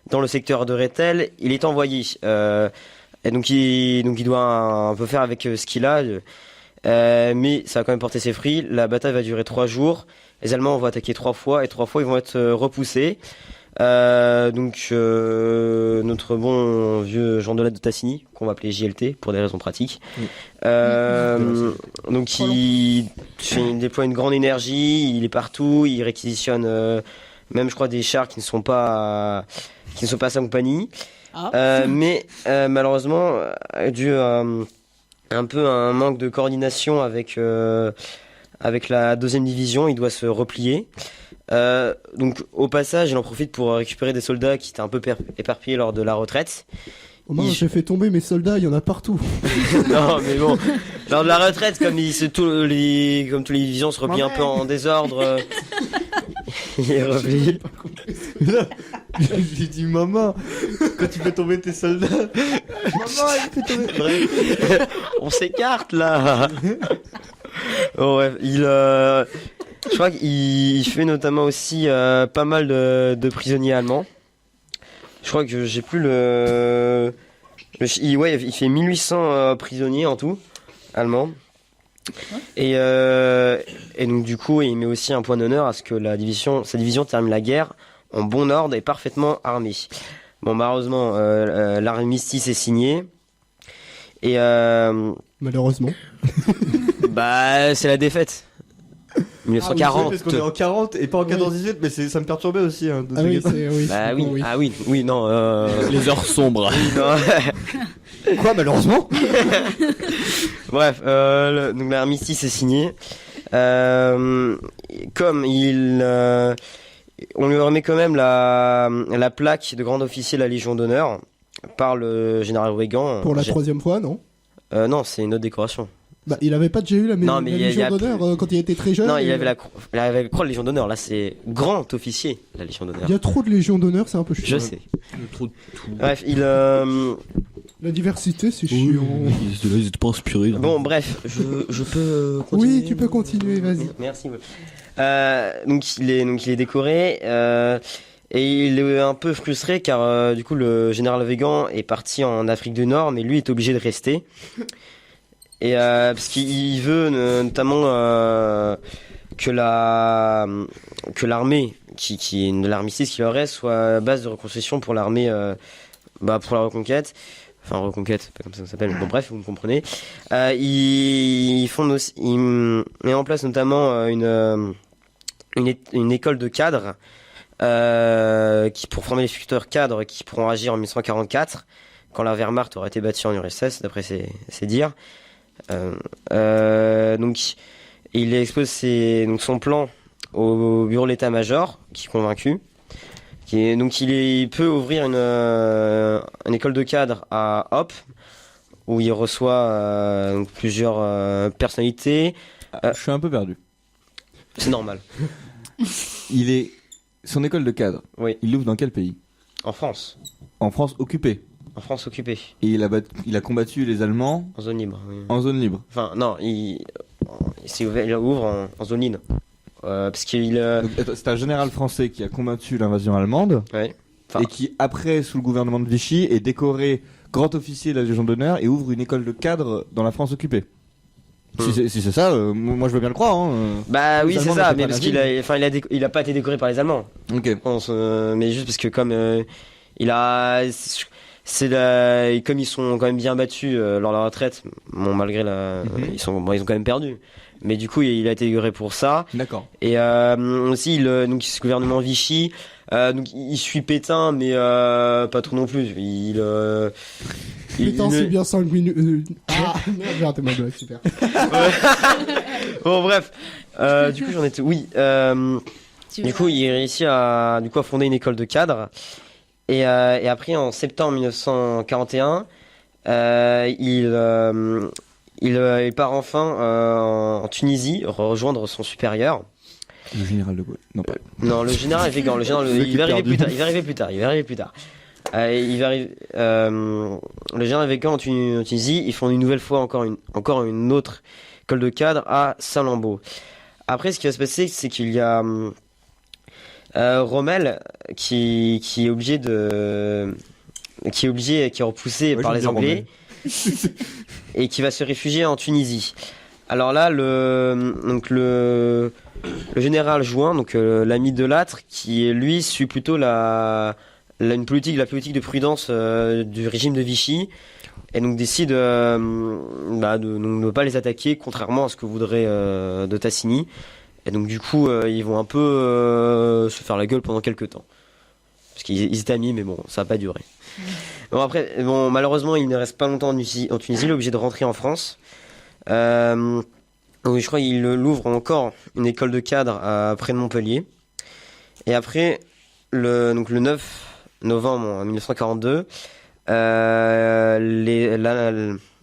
dans le secteur de Rethel, il est envoyé et donc il doit un peu faire avec ce qu'il a. Mais ça va quand même porter ses fruits. La bataille va durer 3 jours. Les Allemands vont attaquer 3 fois et 3 fois ils vont être repoussés. Notre bon vieux Jean Delattre de Tassigny, qu'on va appeler JLT pour des raisons pratiques. Oui. Donc il déploie une grande énergie, il est partout, il réquisitionne même je crois des chars qui ne sont pas à sa compagnie. Mais malheureusement dû à un peu un manque de coordination avec avec la 2e division, il doit se replier. Donc au passage, il en profite pour récupérer des soldats qui étaient un peu éparpillés lors de la retraite. Oh mince, j'ai fait tomber mes soldats, il y en a partout. Non, mais bon, lors de la retraite, comme tous les divisions se replient un peu en désordre, il est replié. J'ai dit maman, quand tu fais tomber tes soldats. Maman, il fait tomber. Bref, on s'écarte là. Oh, ouais, je crois qu'il fait notamment aussi pas mal de prisonniers allemands. Je crois que j'ai plus il fait 1800 prisonniers en tout, allemands. Et donc du coup, il met aussi un point d'honneur à ce que sa division termine la guerre en bon ordre et parfaitement armée. Bon, malheureusement, l'armistice est signé. Et Malheureusement. bah, c'est la défaite. 1940. Parce qu'on est en 40 et pas en 14-18, mais ça me perturbait aussi. Hein, Ah oui, c'est oui. Bah oui, oui. ah oui, non. Les heures sombres. non. Quoi, malheureusement? Bref, donc l'armistice est signé. Comme on lui remet quand même la plaque de grand officier de la Légion d'honneur par le général Weygand. Pour la 3e fois, non? Non, c'est une autre décoration. Bah, il avait pas déjà eu la Non, mais il y Légion a d'honneur quand il était très jeune. Non, il avait la croix de Légion d'honneur. Là, c'est grand officier de la Légion d'honneur. Il y a trop de Légion d'honneur, c'est un peu chiant. Je sais. Trop de tout. Bref, La diversité, c'est chiant. Ils étaient pas inspirés. Bon, bref, je peux continuer. Oui, tu peux continuer, vas-y. Merci. Donc il est décoré et il est un peu frustré car du coup le général Weygand est parti en Afrique du Nord, mais lui est obligé de rester. Et parce qu'il veut notamment que l'armée qui est de l'armistice qui leur reste soit base de reconstruction pour l'armée pour la reconquête. Enfin, reconquête, c'est pas comme ça que ça s'appelle. Bon, bref, vous me comprenez. Il met en place notamment une école de cadres pour former les futurs cadres qui pourront agir en 1944, quand la Wehrmacht aura été bâtie en URSS, d'après ses dires. Donc, il expose son plan au bureau de l'état-major, qui est convaincu. Donc il peut ouvrir une école de cadre à Hop, où il reçoit plusieurs personnalités. Je suis un peu perdu. C'est normal. Son école de cadre, Oui. il l'ouvre dans quel pays? En France. En France occupée. En France occupée. Et il a combattu les Allemands En zone libre. Oui. en zone libre. Enfin, non, il ouvre en zone libre. Parce qu'il... Donc, c'est un général français qui a combattu l'invasion allemande Ouais. et qui, après, sous le gouvernement de Vichy, est décoré grand officier de la Légion d'honneur et ouvre une école de cadre dans la France occupée. Si c'est ça, moi je veux bien le croire. Hein. Bah oui, Les c'est Allemands ça, n'étaient mais pas parce nazis. qu'il a pas été décoré par les Allemands. Ok. Mais juste parce que comme comme ils sont quand même bien battus lors de la retraite, bon, malgré ils ont quand même perdu. Mais du coup, il a été décoré pour ça. D'accord. Et aussi, donc ce gouvernement Vichy, donc il suit Pétain, mais pas trop non plus. Putain, c'est bien 5 minutes. Ah, merde, j'ai raté ma blague, super. Bon, bref. Du coup, j'en étais. Oui. Du coup, il réussit à fonder une école de cadre. Et après, en septembre 1941, il part enfin en Tunisie rejoindre son supérieur. Le général de Gaulle. Non, pas. Non, le général Weygand. Il va arriver plus tard. Le général Weygand en Tunisie, ils font une nouvelle fois encore une autre école de cadre à Saint-Lambeau. Après, ce qui va se passer, c'est qu'il y a Rommel qui est repoussé par les Anglais et qui va se réfugier en Tunisie. Alors là, le général Jouin, donc l'ami de Lattre, qui lui suit plutôt la politique de prudence du régime de Vichy, et donc décide de ne pas les attaquer, contrairement à ce que voudrait de Tassigny. Et donc du coup, ils vont un peu se faire la gueule pendant quelques temps, parce qu'ils étaient amis, mais bon, ça n'a pas duré. Bon, après, malheureusement, il ne reste pas longtemps en Tunisie, il est obligé de rentrer en France. Oui, je crois qu'il l'ouvre encore une école de cadre près de Montpellier. Et après, le 9 novembre 1942,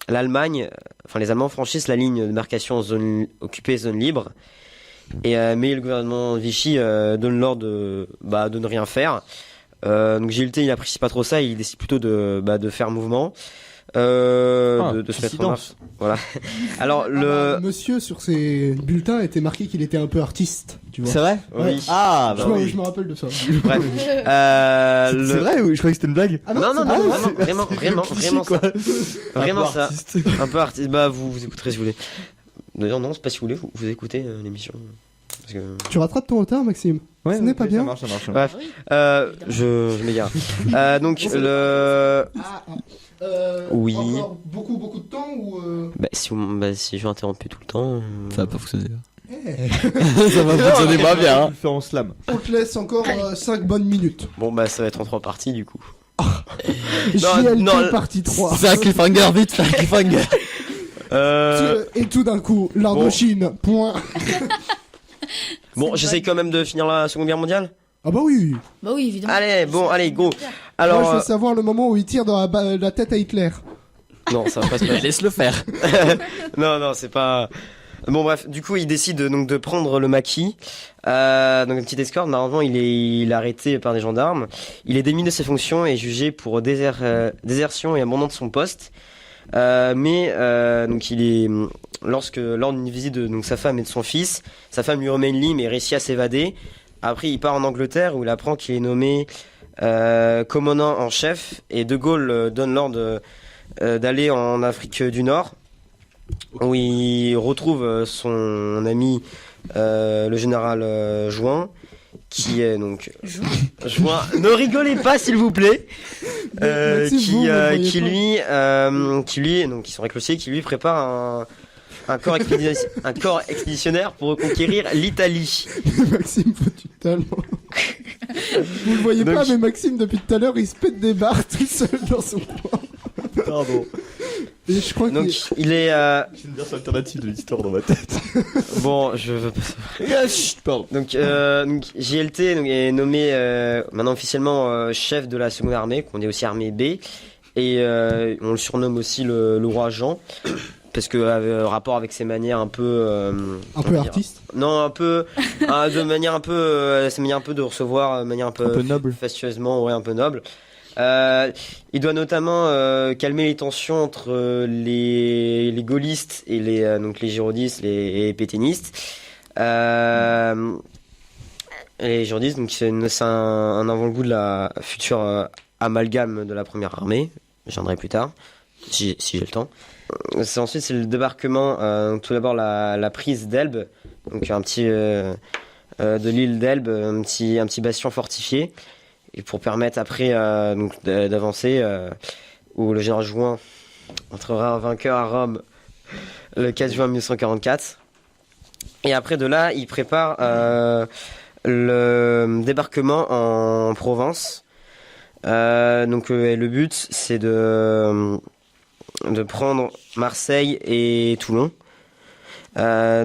l'Allemagne, enfin les Allemands franchissent la ligne de démarcation zone occupée, zone libre. Mais le gouvernement Vichy donne l'ordre de ne rien faire. Donc JLT il apprécie pas trop ça, il décide plutôt de faire mouvement. De se mettre en marche. Voilà. Alors monsieur sur ses bulletins était marqué qu'il était un peu artiste, tu vois. C'est vrai? Oui. Ah, bah Je me rappelle de ça. Bref. C'est vrai ou je croyais que c'était une blague? Ah Non, c'est vraiment Cliché, ça. quoi. Vraiment Un peu ça. artiste. Un peu artiste. Bah, vous écouterez si vous voulez. D'ailleurs, non, c'est pas si vous voulez, vous écoutez l'émission. Parce que... Tu rattrapes ton retard, Maxime. Ouais, Ce n'est ok, pas bien. Ça marche. Bref, je m'égare. Donc, Oui. Encore beaucoup de temps ou si je interrompu tout le temps. Ça va pas fonctionner. Eh, Ça va fonctionner pas bien. Tu le fais en slam. on te laisse encore 5 bonnes minutes. Bon, ça va être en 3 parties du coup. JLT partie 3. Fais un cliffhanger vite, fais un cliffhanger. Et tout d'un coup, l'Indochine, point. Bon, j'essaye quand même de finir la Seconde Guerre mondiale. Ah bah oui. Bah oui, évidemment. Allez, go. Moi, Alors, je veux savoir le moment où il tire dans la tête à Hitler. non, ça va pas se passer. Laisse-le faire. Non, c'est pas. Bon, bref, du coup, il décide donc de prendre le maquis. Donc, une petite escorte. Normalement, il est arrêté par des gendarmes. Il est démis de ses fonctions et jugé pour désertion et abandon de son poste. Donc, lors d'une visite de donc, sa femme et de son fils, sa femme lui remet une lime et réussit à s'évader. Après, il part en Angleterre où il apprend qu'il est nommé commandant en chef et De Gaulle donne l'ordre d'aller en Afrique du Nord où il retrouve son ami le général Juin qui est donc Juin. Ne rigolez pas s'il vous plaît. Qui lui donc ils sont réconciliés, qui lui prépare un corps expéditionnaire pour reconquérir l'Italie. Maxime, faut-tu tellement. Vous le voyez Donc, pas, mais Maxime, depuis tout à l'heure, il se pète des barres tout seul dans son coin. Pardon. Et je crois Donc qu'il il est C'est une version alternative de l'histoire dans ma tête. bon, je veux pas. Pardon. Donc JLT est nommé maintenant officiellement chef de la seconde armée, qu'on dit aussi armée B, et on le surnomme aussi le roi Jean. Parce que rapport avec ses manières un peu artiste. Non, un peu de manière un peu ses manières un peu de recevoir, manière un peu noble. fastueusement, ouais, un peu noble. Il doit notamment calmer les tensions entre les gaullistes et les girondists et les pétainistes. Les girondists, donc c'est un avant-goût de la future amalgame de la première armée. Je viendrai plus tard, si j'ai le temps. Ensuite, c'est le débarquement, tout d'abord la prise d'Elbe, donc un petit de l'île d'Elbe, un petit bastion fortifié, et pour permettre après d'avancer, où le général Juin entrera vainqueur à Rome le 4 juin 1944. Et après de là, il prépare le débarquement en Provence. Le but, c'est de prendre Marseille et Toulon. Le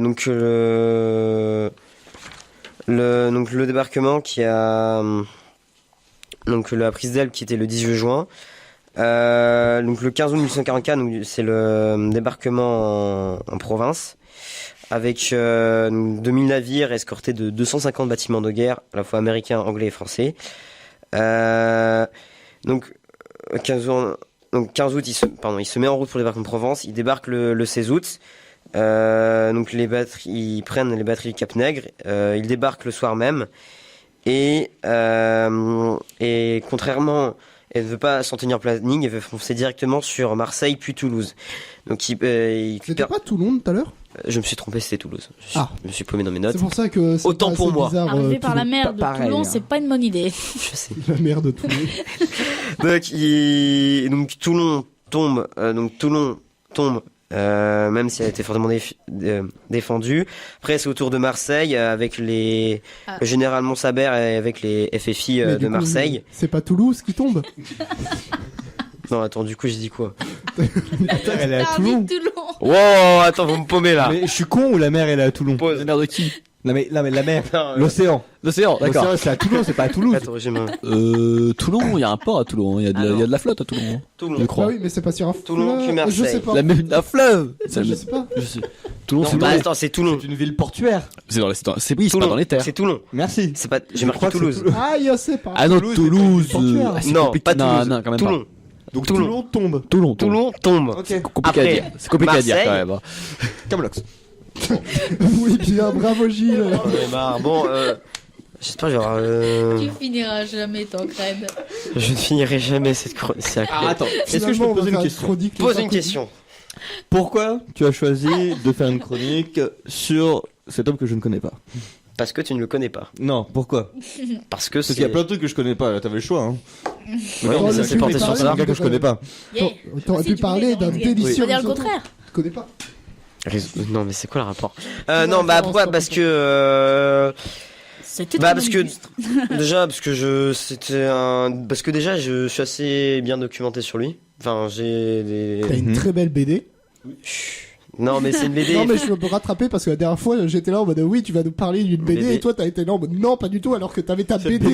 débarquement qui a la prise d'Elbe qui était le 18 juin. Le 15 août 1944, c'est le débarquement en province avec 2000 navires escortés de 250 bâtiments de guerre, à la fois américains, anglais et français. 15 août, il se met en route pour le débarquement de Provence. Il débarque le 16 août. Ils prennent les batteries du Cap Nègre. Ils débarquent le soir même. Et contrairement, elle ne veut pas s'en tenir planning. Elle veut foncer directement sur Marseille puis Toulouse. Donc C'était pas Toulon tout à l'heure? Je me suis trompé, c'était Toulouse. Je me suis paumé dans mes notes. C'est pour ça que c'est Autant pas pour assez moi. bizarre, Arriver par la Toulon. mer de pareil, Toulon, hein. c'est pas une bonne idée. Je sais. La mer de Toulon. Donc Toulon tombe. Même si elle a été fortement défendue. Après, c'est au tour de Marseille avec le général Montsabert et avec les FFI Mais de du coup, Marseille. C'est pas Toulouse qui tombe? Non, attends, du coup, j'ai dit quoi? Elle est à Ah, Toulon. vite, Toulon. Wow, attends, vous me paumez là. Mais je suis con ou la mer elle est à Toulon? Pause. La mer de qui? Non mais la mer, Non, l'océan. L'océan, d'accord. L'océan c'est à Toulon, c'est pas à Toulouse. Attends, j'ai ma... Toulon, il y a un port à Toulon, il y a de la flotte à Toulon, je Toulon. Bah crois. oui, mais c'est pas sur un Toulon, fleuve, puis Marseille. Je sais pas. Un fleuve. Je sais pas. Je sais. Toulon, Non, c'est bah, dans attends, c'est Toulon. C'est une ville portuaire. c'est dans les, c'est oui, c'est pas Toulon. dans les terres. C'est Toulon. Merci. C'est pas, j'ai Je marqué crois que c'est Toulouse. Toulon. Ah, je sais pas. Ah non, Toulouse, Toulouse. c'est pas une ville portuaire. c'est Non, compliqué. pas Toulouse. Non, quand même Toulon. Donc Toulon. Toulon tombe. pas. Toulon. Toulon tombe. Ok. C'est compliqué Après, à dire. C'est compliqué à dire Marseille. quand même. Camlox. Oui, bien, bravo Gilles. J'en ai marre. Bon, j'espère que j'aurai, Tu finiras jamais ton crède. je ne finirai jamais cette chronique. Ah attends, est-ce que je Finalement, peux on va poser faire une question? chronique, Pose les une inconnus. question. Pourquoi tu as choisi de faire une chronique sur cet homme que je ne connais pas? Parce que tu ne le connais pas. Non, pourquoi? Parce que Parce qu'il y a plein de trucs que je connais pas, t'avais le choix hein. Ouais, mais ça s'est porté sur C'est ça. un gars que je connais pas. Yeah. T'aurais Si, pu tu parler voulais, d'un non, délicieux. Tu veux dire le risotto. contraire? Tu connais pas. Non, mais c'est quoi le rapport la Non, bah référence, pourquoi pas Parce plus. que C'était bah un parce que illustre. déjà parce que déjà je suis assez bien documenté sur lui. Enfin, j'ai des T'as une très belle BD. Non, mais c'est une BD. Non, mais je peux me rattraper parce que la dernière fois j'étais là en mode oui, tu vas nous parler d'une BD BD. et toi t'as été là en mode non, pas du tout, alors que t'avais ta BD.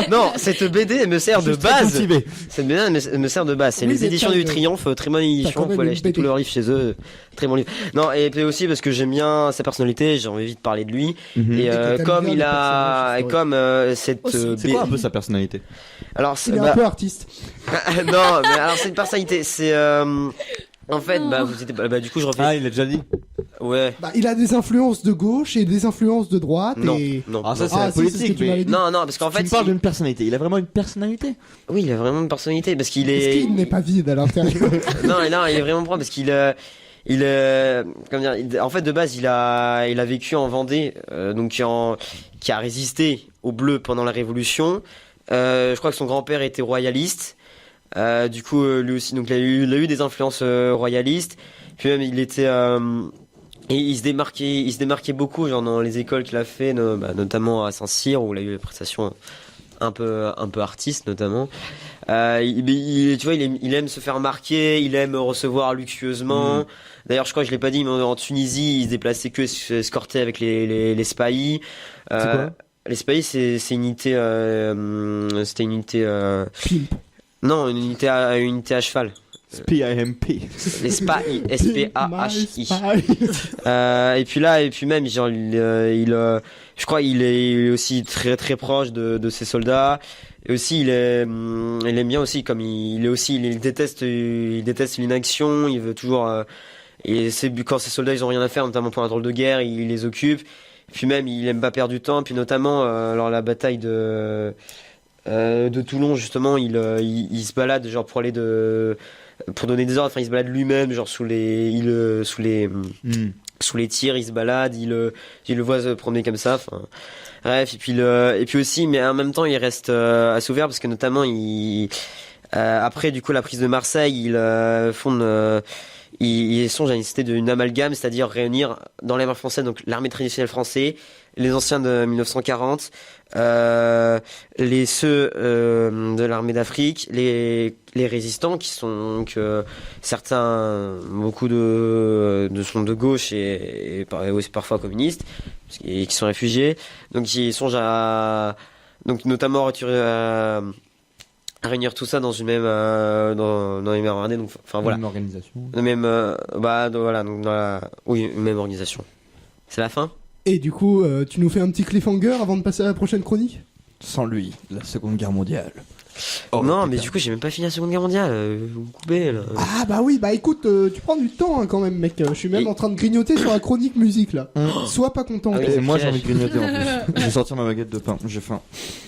Non, cette BD elle me sert de Je suis très base. motivé. Cette BD elle me sert de base. C'est Oui, les mais éditions t'as du le- Triomphe, très bonne quand édition. même Faut aller une acheter BD. tous leurs livres chez eux. Très bon livre. Non, et puis aussi parce que j'aime bien sa personnalité. J'ai envie de parler de lui. Mhm. Et Et que t'aimes comme bien il les a, personnages et historiques. comme cette Aussi. C'est quoi un peu sa personnalité? alors Il est bah, un peu artiste. non, mais alors c'est une personnalité. C'est en fait, bah vous étiez, bah du coup je refais. Ah, il a déjà dit. Ouais. Bah, il a des influences de gauche et des influences de droite. Non, Et... non. Ah, ça non. c'est la si, c'est ce que politique. tu m'avais Mais... dit. Non, non, parce qu'en Tu fait, me parles il- d'une personnalité. Il a vraiment une personnalité? oui, il a vraiment une personnalité parce qu'il Est-ce est. qu'il n'est pas vide à l'intérieur? Non, il est vraiment propre parce qu'il comment dire, en fait de base il a vécu en Vendée, donc qui a résisté aux Bleus pendant la Révolution. Je crois que son grand-père était royaliste. Du coup, lui aussi, donc il a eu des influences royalistes. Puis même il était et il se démarquait beaucoup, genre dans les écoles qu'il a fait, notamment à Saint-Cyr où il a eu des prestations un peu artiste notamment. Tu vois, il aime se faire marquer, il aime recevoir luxueusement. D'ailleurs, je crois que je l'ai pas dit, mais en Tunisie, il se déplaçait que escorté avec les spahis. C'est quoi? Les spahis, c'était une unité, Pimp. non, une unité à cheval. SPIMP. Les spahis, S-P-A-H-I. Et puis même, genre, je crois, il est aussi très très proche de ses soldats. Et aussi, il aime bien aussi, comme il déteste l'inaction. Il veut toujours, et c'est quand ses soldats ils ont rien à faire, notamment pour un drôle de guerre, il les occupe. Et puis même, il aime pas perdre du temps. Puis notamment, lors de la bataille de Toulon, justement, il se balade genre pour donner des ordres. Enfin, il se balade lui-même, genre sous les tirs, il se balade, il le voit se promener comme ça. Enfin, bref, et puis aussi, mais en même temps, il reste assez ouvert parce que notamment, après du coup la prise de Marseille, il songe à une cité d'une amalgame, c'est-à-dire réunir dans l'armée française, donc l'armée traditionnelle française, les anciens de 1940, ceux de l'armée d'Afrique, les résistants qui sont donc certains, beaucoup sont de gauche et aussi parfois communistes et qui sont réfugiés, donc ils songent à donc notamment à réunir tout ça dans une même dans les mêmes armées, donc enfin voilà, Une organisation. même voilà, donc oui, une même organisation. C'est la fin. Et du coup, tu nous fais un petit cliffhanger avant de passer à la prochaine chronique? Sans lui, la Seconde Guerre mondiale. Oh, Non, putain. mais du coup, j'ai même pas fini la Seconde Guerre mondiale. Vous me coupez, là. Ah bah oui, bah écoute, tu prends du temps hein, quand même mec, je suis même Et- en train de grignoter sur la chronique musique là. Sois pas content. Ah oui, Et c'est moi j'ai piège. envie de grignoter en plus. Je vais sortir ma baguette de pain, j'ai faim.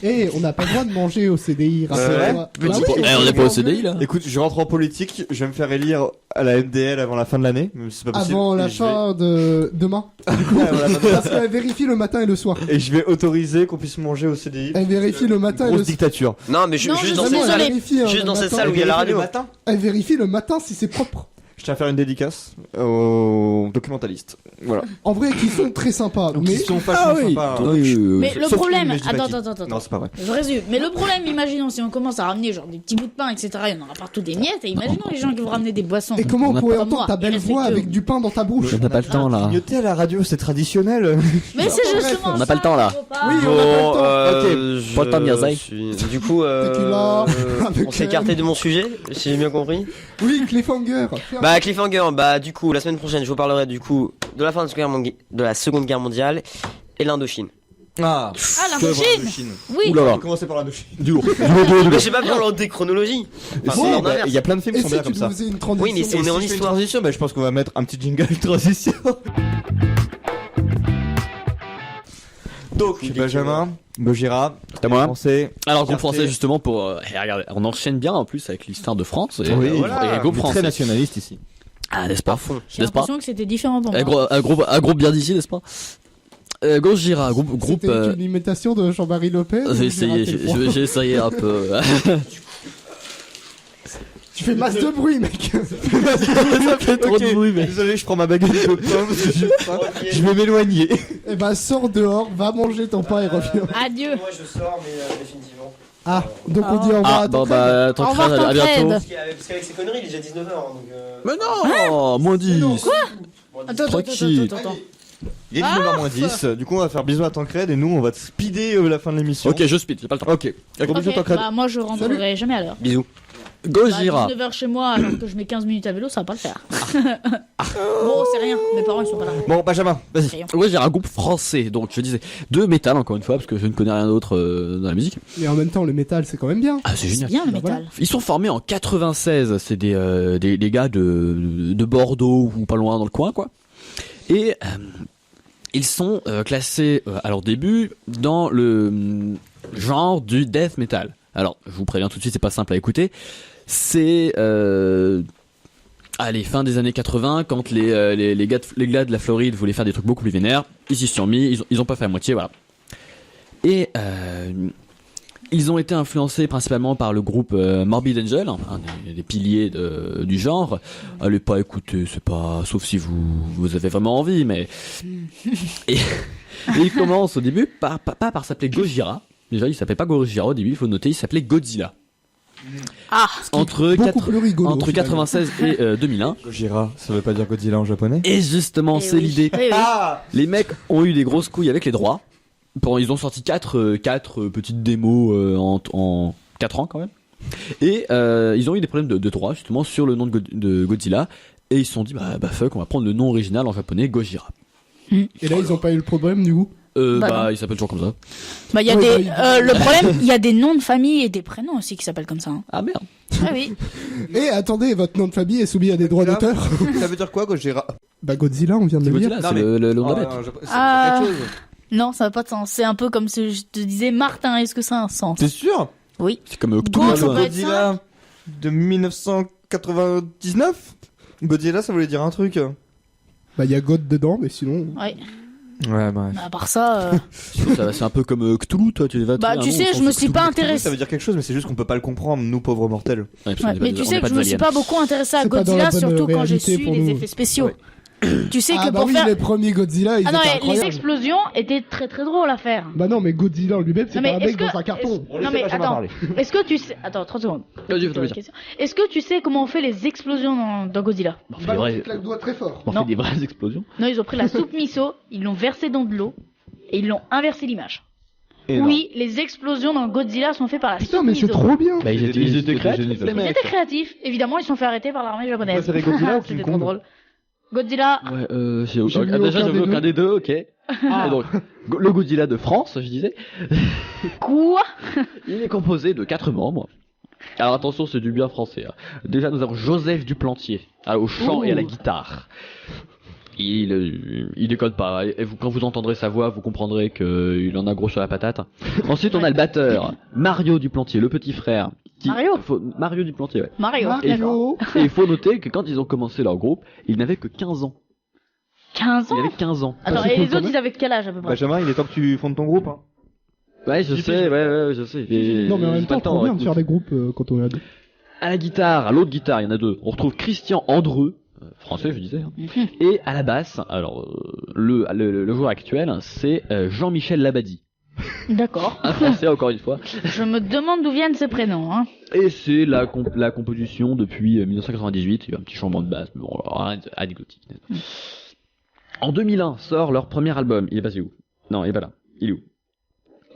Eh, on n'a pas le droit de manger au CDI, rappelle-toi. Petit Bah oui, point. On est pas au CDI là. Écoute, je rentre en politique, je vais me faire élire à la MDL avant la fin de l'année, même si c'est pas possible. Avant Et la je fin de demain. vais- Ouais, voilà, Parce qu'elle vérifie le matin et le soir. Et je vais autoriser qu'on puisse manger au CDI. Elle vérifie le matin et le Grosse soir. dictature. Non, mais Non, juste je dans suis cette Vraiment, salle. elle vérifie, Juste le dans cette matin. salle où il y a la radio. Le matin. Elle vérifie le matin si c'est propre. Je tiens à faire une dédicace aux documentalistes. Voilà. En vrai, qui sont très sympas, Donc, mais ils sont vachement sympas. hein. Mais le Sauf problème, lui, mais je dis pas attends, qui. Non, c'est pas vrai. je résume. Mais le problème, imaginons si on commence à ramener genre des petits bouts de pain, etc. Il y en aura partout des miettes. Et imaginons les gens qui vont ramener des boissons. et comment On on a pourrait pas- entendre moi, ta belle voix irrespectueux. avec du pain dans ta bouche? On n'a pas le temps là. Clignoter à la radio, c'est traditionnel. Mais c'est justement On n'a pas le temps, là. Oui, on n'a pas le temps. Ok, Pas le temps de Mirzaï. Du coup, Tequila, avec on s'est écarté de mon sujet, si j'ai bien compris. Oui, cliffhanger. Bah cliffhanger, bah du coup la semaine prochaine je vous parlerai du coup de la fin de la Seconde Guerre mondiale et l'Indochine. Ah, l'Indochine. Oui. Ouh là là. Commencer par l'Indochine. Du lourd. Mais j'ai pas pris en l'ordre des chronologies. Enfin, Bon, c'est en bah, inverse. il y a plein de films Et qui sont si bien tu comme ça. nous faisais une transition? Oui, mais c'est- on est en Si je fais une histoire. transition, bah, je pense qu'on va mettre un petit jingle de transition. Donc, Benjamin, Gojira, C'est à moi. français. Alors, groupe Fierté. français, justement, pour. Regardez, on enchaîne bien en plus avec l'histoire de France. Et, Oui, et groupe très français. nationaliste ici. Ah, n'est-ce pas J'ai N'est-ce pas l'impression que c'était différent pour un moi. groupe bien d'ici, n'est-ce pas Gojira, groupe. C'était une imitation de Jean-Marie Lopez? ou J'ai essayé, raté le point j'ai essayé un peu. Tu fais masse de bruit, mec. Ça fait trop de bruit, mais. Désolé, je prends ma baguette de pain parce que j'ai faim. Je vais m'éloigner. Eh ben, sors dors, va manger ton pain et reviens. Adieu. Moi je sors mais définitivement. Ah, donc on dit au revoir Ah, à ton bon, frère. bah, Au tant revoir, à Tancred. bientôt. Parce qu'avec ces conneries il est déjà 19h donc Mais non, moins 10. Attends, Tranquille. attends. Il est 19h-10. Du coup, on va faire bisous à Tancred et nous, on va te speeder la fin de l'émission. Ok, je speed, j'ai pas le temps. Ok. Gros bisous, Ok, Tancred. bah moi je rentrerai jamais à l'heure. bisous. Gojira. 19h chez moi alors que je mets 15 minutes à vélo, ça va pas le faire. Bon, c'est rien, mes parents ils sont pas là. Bon, Benjamin, vas-y. Gojira, un groupe français, donc je disais de métal encore une fois parce que je ne connais rien d'autre dans la musique. Mais en même temps, le métal, c'est quand même bien. Ah, c'est C'est génial. bien le Bah, métal. Ils sont formés en 96, c'est des gars de Bordeaux ou pas loin dans le coin quoi. Et ils sont classés à leur début dans le genre du death metal. Alors, je vous préviens tout de suite, c'est pas simple à écouter. C'est allez, fin des années 80, quand les gars de la Floride voulaient faire des trucs beaucoup plus vénères, ils s'y sont mis, ils ont pas fait à moitié, voilà. Et ils ont été influencés principalement par le groupe Morbid Angel, un des piliers du genre. Allez pas écouter, c'est pas, sauf si vous avez vraiment envie, mais et ils commencent au début pas par s'appeler Gojira. Déjà, il s'appelait pas Gojira au début, il faut noter, il s'appelait Godzilla. Ah, Entre Beaucoup plus rigolo. entre finalement. 96 et 2001. Gojira, ça veut pas dire Godzilla en japonais. Et justement, eh c'est oui. l'idée. Oui, oui. Ah Les mecs ont eu des grosses couilles avec les droits. Ils ont sorti 4 petites démos en 4 ans quand même. Et ils ont eu des problèmes de droits justement sur le nom de Godzilla. Et ils se sont dit, bah fuck, on va prendre le nom original en japonais, Gojira. Et là, ils ont pas eu le problème, du coup. Bah non. Il s'appelle toujours comme ça. Bah il y a Ouais, des le problème, il y a des noms de famille et des prénoms aussi qui s'appellent comme ça. Hein. Ah merde. Ah oui. Et attendez, votre nom de famille est soumis à des droits Godzilla. d'auteur. Ça veut dire quoi, Gojira? Bah, Godzilla, on vient de C'est le dire. Godzilla, Non, c'est mais- le nom de la Ah, bête. non, ça Ah. veut dire quelque chose. Non, ça n'a pas de sens. C'est un peu comme si je te disais Martin, est-ce que ça a un sens? T'es sûr? Oui. C'est comme Go, Cthulhu. ça peut être Godzilla de 1999? Godzilla, ça voulait dire un truc. Bah, il y a God dedans, mais sinon. Ouais. Ouais, bref. À part ça, C'est un peu comme Cthulhu, toi, tu vas bah tu sais, je me suis pas Ça intéressé. veut dire quelque chose, mais c'est juste qu'on peut pas le comprendre, nous pauvres mortels. Ouais, mais tu sais que je me suis pas beaucoup intéressé à C'est pas dans la Godzilla, bonne surtout quand j'ai réalité su pour les nous. effets spéciaux. Ouais. Tu sais Ah, que bah pour oui, faire. les premiers Godzilla, ils Ah non, étaient mais les incroyables. explosions étaient très très drôles à faire. Bah non, mais Godzilla en lui-même, c'est Non, mais pas un est-ce mec dans que- un carton. Non mais attends, est-ce que tu sais... Attends, 30 secondes. Vas-y, Pose la question. Est-ce que tu sais comment on fait les explosions dans Godzilla? On fait Bah des non, vraies- il claque le doigt très fort. on Non. fait des vraies explosions. Non, ils ont pris la soupe miso, ils l'ont versée dans de l'eau, et ils l'ont inversé l'image. Et non. Oui, les explosions dans Godzilla sont faites par la Putain, soupe mais c'est miso. trop bien. Bah, ils étaient créatifs, les Ils mecs. étaient créatifs, évidemment, ils se sont fait arrêter par l'armée japonaise. Vous préférez Godzilla ou King C'était trop Kong drôle. Godzilla, Ouais, J'ai vu déjà, aucun j'avais des aucun deux. des deux, ok. Et donc, le Godzilla de France, je disais, quoi? il est composé de 4 membres. Alors attention, c'est du bien français. Hein. Déjà, nous avons Joseph Duplantier, au chant et à la guitare. Il déconne pas. Et quand vous entendrez sa voix, vous comprendrez qu'il en a gros sur la patate. Ensuite, on a le batteur, Mario Duplantier, le petit frère. Mario Duplantier, ouais. Mario, d'accord. Mario. Et il faut noter que quand ils ont commencé leur groupe, ils n'avaient que 15 ans. 15 Il ans? avait 15 ans. Attends, c'est et cool les quand autres, même. ils avaient quel âge à peu près? Benjamin, il est temps que tu fondes ton groupe. Hein. Ouais, je sais, ouais, je sais. Non, mais en même J'ai pas temps, le trop bien de écoute. faire des groupes quand on est à deux. À la guitare, à l'autre guitare, il y en a deux. On retrouve Christian Andreux, français je disais, hein. Et à la basse, alors le joueur actuel c'est Jean-Michel Labadie, D'accord. un français encore une fois. Je me demande d'où viennent ces prénoms. Hein. Et c'est la composition depuis 1998, il y a un petit changement de basse, mais bon, rien anecdotique. En 2001 sort leur premier album, il est passé où? Non, il est pas là, il est où?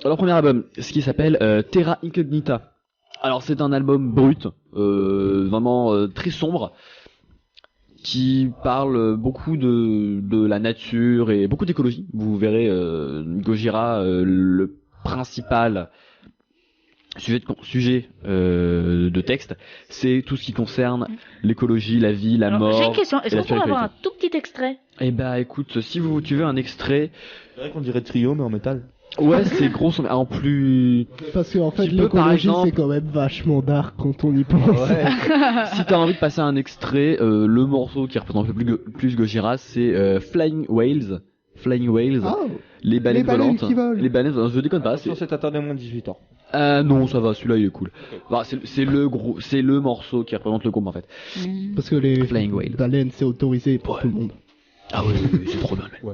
Leur premier album, ce qui s'appelle Terra Incognita. Alors c'est un album brut, vraiment très sombre, qui parle beaucoup de la nature et beaucoup d'écologie. Vous verrez Gojira, le principal sujet de texte, c'est tout ce qui concerne l'écologie, la vie, la Alors, mort. j'ai une question. Est-ce et la qu'on pourrait avoir un spiritualité. tout petit extrait? Eh bah écoute, si tu veux un extrait, C'est vrai qu'on dirait Trio, mais en métal. ouais c'est gros, en plus. Parce que en fait, Tu peux, par l'écologie, exemple- c'est quand même vachement dark quand on y pense. Si t'as envie de passer un extrait, le morceau qui représente un peu plus Gojira, c'est Flying Whales. Flying Whales, Ah, les baleines les baleines volantes. qui volent. Les baleines volantes, je déconne pas. Sur cet attardé à moins de 18 ans. Non, ça va, celui-là il est cool. Bah, c'est le morceau qui représente le groupe en fait. parce que les Flying Whale. baleines, c'est autorisé pour Ouais. tout le monde. Ah oui, c'est trop bien. Ouais.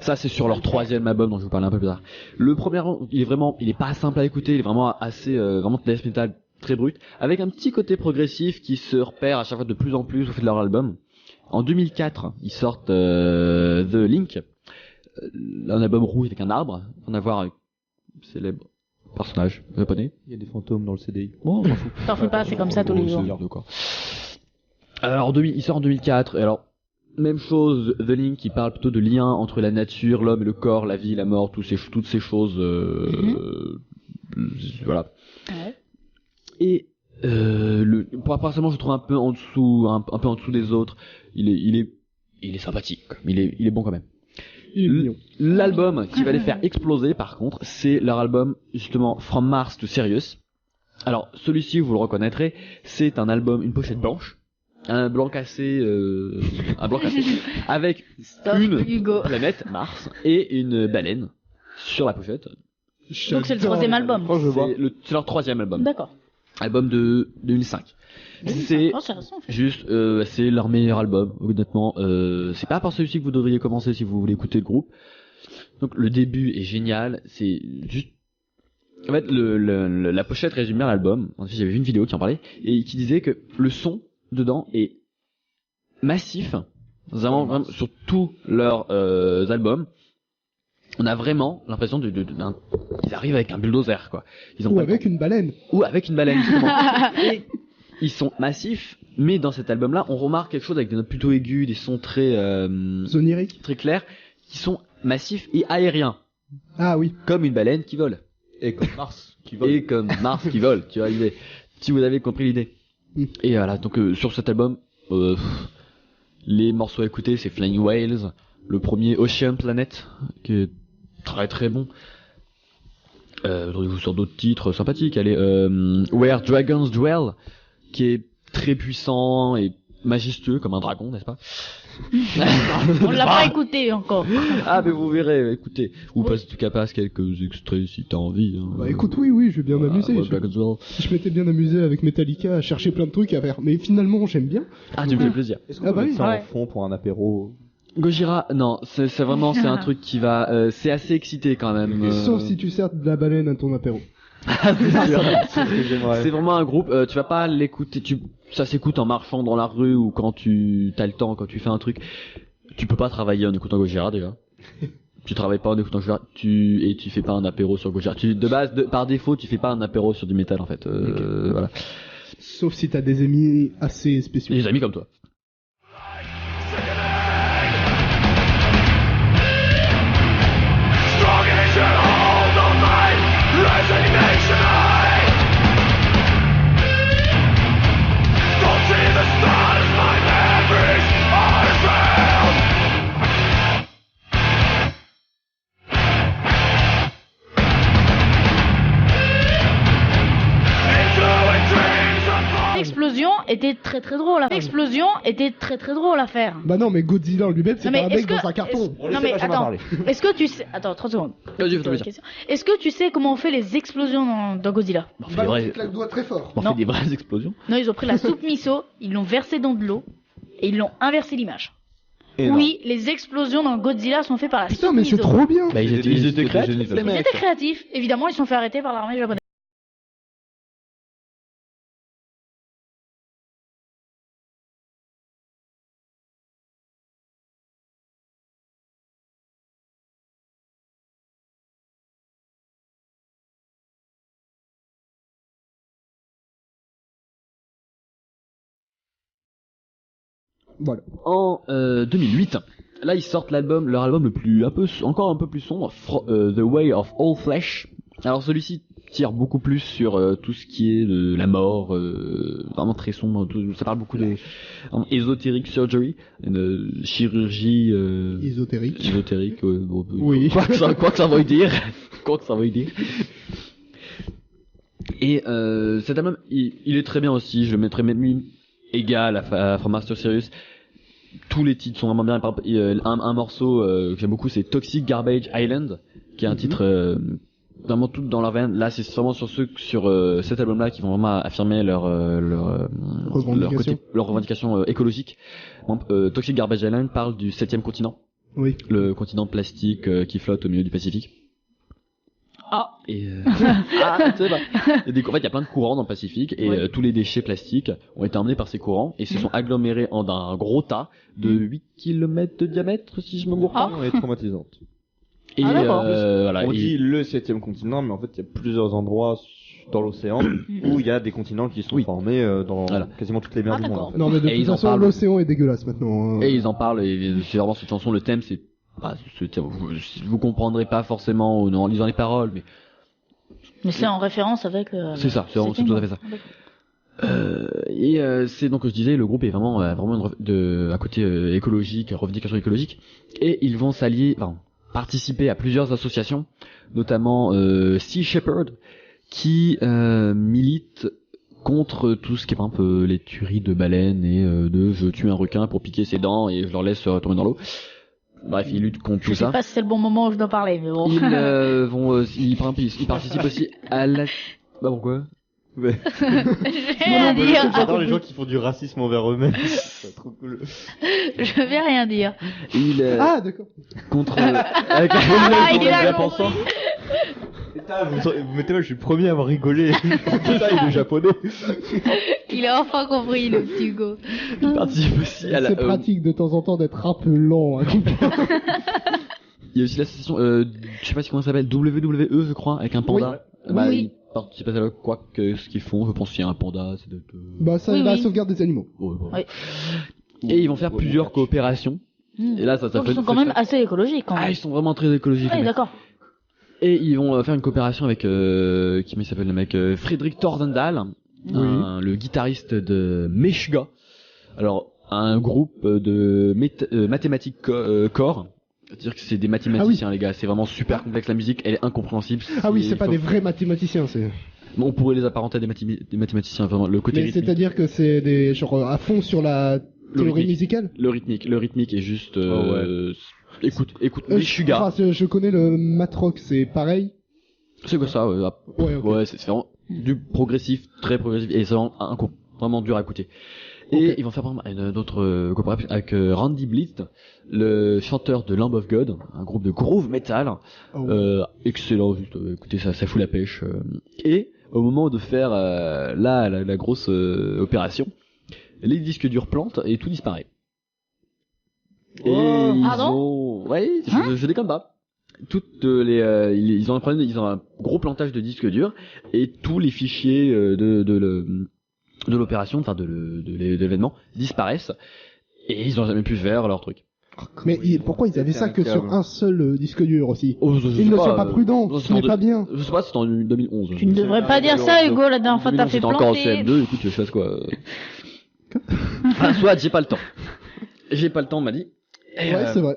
Ça c'est sur leur troisième album dont je vous parler un peu plus tard. Le premier, il est pas simple à écouter, il est vraiment assez, vraiment death metal très brut, avec un petit côté progressif qui se repère à chaque fois de plus en plus au fil de leur album. En 2004, ils sortent The Link, un album rouge avec un arbre, en avoir un célèbre personnage japonais. Il y a des fantômes dans le CDI. Bon, on s'en fout. T'en fais pas, c'est comme ça tous les jours. D'accord. Alors, il sort en 2004, et alors, même chose, The Link qui parle plutôt de lien entre la nature, l'homme et le corps, la vie, la mort, toutes ces choses, voilà. Ouais. Et personnellement, je trouve un peu en dessous, un peu en dessous des autres. Il est sympathique, il est bon quand même. L'album qui va les faire exploser, par contre, c'est leur album justement From Mars to Sirius. Alors, celui-ci, vous le reconnaîtrez, c'est un album, une pochette blanche, un blanc cassé, avec Stop, une Hugo. planète Mars et une baleine sur la pochette. Donc c'est le troisième album. C'est leur troisième album. D'accord. Album de 2005. C'est Intéressant. juste, c'est leur meilleur album, honnêtement. C'est pas par celui-ci que vous devriez commencer si vous voulez écouter le groupe. Donc le début est génial, c'est juste... En fait, la pochette résume bien l'album. En fait, j'avais vu une vidéo qui en parlait, et qui disait que le son dedans est massif, vraiment sur tous leurs albums. On a vraiment l'impression qu'ils arrivent avec un bulldozer, quoi. Ils ont Ou pas- avec une baleine. ou avec une baleine, justement. Et ils sont massifs, mais dans cet album-là, on remarque quelque chose avec des notes plutôt aiguës, des sons très Zonirique. très clairs, qui sont massifs et aériens, Ah oui. comme une baleine qui vole. Et comme Mars qui vole. Et comme Mars qui vole, tu vois l'idée. Si vous avez compris l'idée. Et voilà, donc sur cet album, les morceaux à écouter, c'est Flying Whales, le premier Ocean Planet, qui est très très bon. Sur d'autres titres sympathiques, allez, Where Dragons Dwell, qui est très puissant et majestueux comme un dragon, n'est-ce pas? On l'a pas écouté encore. Ah, mais vous verrez, écoutez. Ou passe tout cas passe quelques extraits si t'as envie. Hein. Bah écoute, oui, je vais bien m'amuser. Ouais, je... Black as well. je m'étais bien amusé avec Metallica à chercher plein de trucs à faire. Mais finalement, j'aime bien. Ah, tu me fais plaisir. Est-ce qu'on Ah peut bah mettre oui. ça Ouais. en fond pour un apéro? Gojira, non, c'est vraiment, c'est un truc qui va, c'est assez excité quand même. Sauf si tu sers de la baleine à ton apéro. c'est sûr. C'est ce que j'aimerais. C'est vraiment un groupe, tu vas pas l'écouter, ça s'écoute en marchant dans la rue ou quand t'as le temps, quand tu fais un truc. Tu peux pas travailler en écoutant Gojira déjà. Tu travailles pas en écoutant Gojira, tu fais pas un apéro sur Gojira. De base, par défaut, tu fais pas un apéro sur du métal en fait. Voilà. Sauf si t'as des amis assez spéciaux. Des amis comme toi. L'explosion était très très drôle à faire. L'explosion était très très drôle à faire. Bah non, mais Godzilla en lui-même, c'est Non, mais pas un mec est-ce que- dans un carton. On Non laisse mais pas jamais attends, parler. est-ce que tu sais... Attends, 30 secondes. Vas-y, fais-toi Question. Est-ce que tu sais comment on fait les explosions dans Godzilla? On fait des vraies, claque doigt très fort. on Non. fait des vraies explosions. Non, ils ont pris la soupe miso, ils l'ont versée dans de l'eau, et ils l'ont inversé l'image. Et Oui, les explosions dans Godzilla sont faites par la Putain, soupe mais miso. c'est trop bien. Bah, ils étaient créatifs, génies, les Ils mecs. étaient créatifs, évidemment, ils se sont fait arrêter par l'armée japonaise. Voilà. En 2008, là ils sortent leur album le plus encore un peu plus sombre, The Way of All Flesh. Alors celui-ci tire beaucoup plus sur tout ce qui est de la mort, vraiment très sombre. Ça parle beaucoup de ésotérique surgery, de chirurgie Ésotérique. ésotérique. Oui. Quoi que ça veuille dire, quoi que ça veuille dire. Et cet album, il est très bien aussi. Je le mettrais même égal à From Master Sirius. Tous les titres sont vraiment bien. Un morceau que j'aime beaucoup, c'est Toxic Garbage Island, qui est un titre vraiment tout dans leur veine. Là, c'est vraiment sur cet album-là qui vont vraiment affirmer leur revendication écologique. Toxic Garbage Island parle du 7e continent, Oui. le continent plastique qui flotte au milieu du Pacifique. Ah. Et tu sais, bah, en fait, il y a plein de courants dans le Pacifique et Oui. tous les déchets plastiques ont été emmenés par ces courants et se sont agglomérés en un gros tas de 8 km de diamètre, si je me gourre pas. On est traumatisante. Et Ah, d'accord. voilà. On et- dit le 7e continent, mais en fait, il y a plusieurs endroits dans l'océan où il y a des continents qui sont Oui. formés dans Voilà. quasiment toutes les mers Ah, du monde. d'accord. En fait. Non, mais de Et toute ils en façon, parlent. l'océan est dégueulasse maintenant. hein. Et ils en parlent et c'est vraiment cette chanson, le thème c'est vous comprendrez pas forcément en lisant les paroles, mais Mais c'est en référence avec... c'est ça, c'est tout à fait ça. C'est donc, je disais, le groupe est vraiment à côté écologique, revendication écologique, et ils vont participer à plusieurs associations, notamment Sea Shepherd, qui milite contre tout ce qui est par exemple les tueries de baleines et de je tue un requin pour piquer ses dents et je leur laisse tomber dans l'eau. Bref, ils luttent contre Je tout sais ça. pas si c'est le bon moment où je dois parler, mais bon. Ils participent aussi à la... Bah pourquoi? Je vais rien dire. J'adore les gens qui font du racisme envers eux-mêmes. C'est trop cool. Je vais rien dire. Ah, d'accord. Contre... Avec Ah, il est là, bien le pensant. Putain, vous mettez mal, je suis le premier à avoir rigolé. Putain, il est japonais. Il a enfin compris, le petit Hugo. Ils participent aussi à la... C'est pratique de temps en temps d'être un peu lent. hein. Il y a aussi l'association, je sais pas si comment ça s'appelle, WWE je crois, avec un panda. Bah, Oui. ils participent à ça, quoi que ce qu'ils font, je pense qu'il y a un panda, c'est de... Bah, ça, Oui, la oui. sauvegarde des animaux. Ouais, ouais. Oui. Et ils vont faire plusieurs coopérations. Et là, ça Donc, fait... ils sont quand même assez écologiques, quand Ah, même. ils sont vraiment très écologiques. Ah, les mecs. d'accord. Et ils vont faire une coopération avec qui s'appelle le mec Frédéric Torsendal, le guitariste de Meshuggah. Alors un groupe de mathématiques core. C'est-à-dire que c'est des mathématiciens les gars, c'est vraiment super complexe la musique, elle est incompréhensible. Ah oui, c'est Il pas faut- des vrais mathématiciens, c'est. On pourrait les apparenter à des mathématiciens, vraiment le côté Mais rythmique. c'est-à-dire que c'est des genre à fond sur la théorie musicale. Le rythmique est juste. Écoute, Je Sugar. je connais le matrock, c'est pareil. C'est quoi ça? Ouais, ok. Ouais, c'est vraiment du progressif, très progressif, et c'est vraiment dur à écouter. Et ils vont faire par exemple une autre collaboration avec Randy Blythe, le chanteur de Lamb of God, un groupe de groove metal, excellent, juste, écoutez, ça fout la pêche. Et au moment de faire la grosse opération, les disques durs plantent et tout disparaît. Et ouais, je déconne pas. Toutes ils ont un gros plantage de disques durs et tous les fichiers de l'opération, enfin de l'événement disparaissent et ils ont jamais pu faire leur truc. Mais pourquoi ils avaient ça que sur un seul disque dur aussi? Ils Ils ne sont pas prudents, ce n'est pas bien. Je sais pas, c'était en 2011. Tu ne devrais pas dire ça, Hugo, la dernière fois t'as fait planter. Encore en planter. CM2, écoute, je fasse quoi? Soit j'ai pas le temps. J'ai pas le temps, on m'a dit. Et, Ouais, c'est vrai.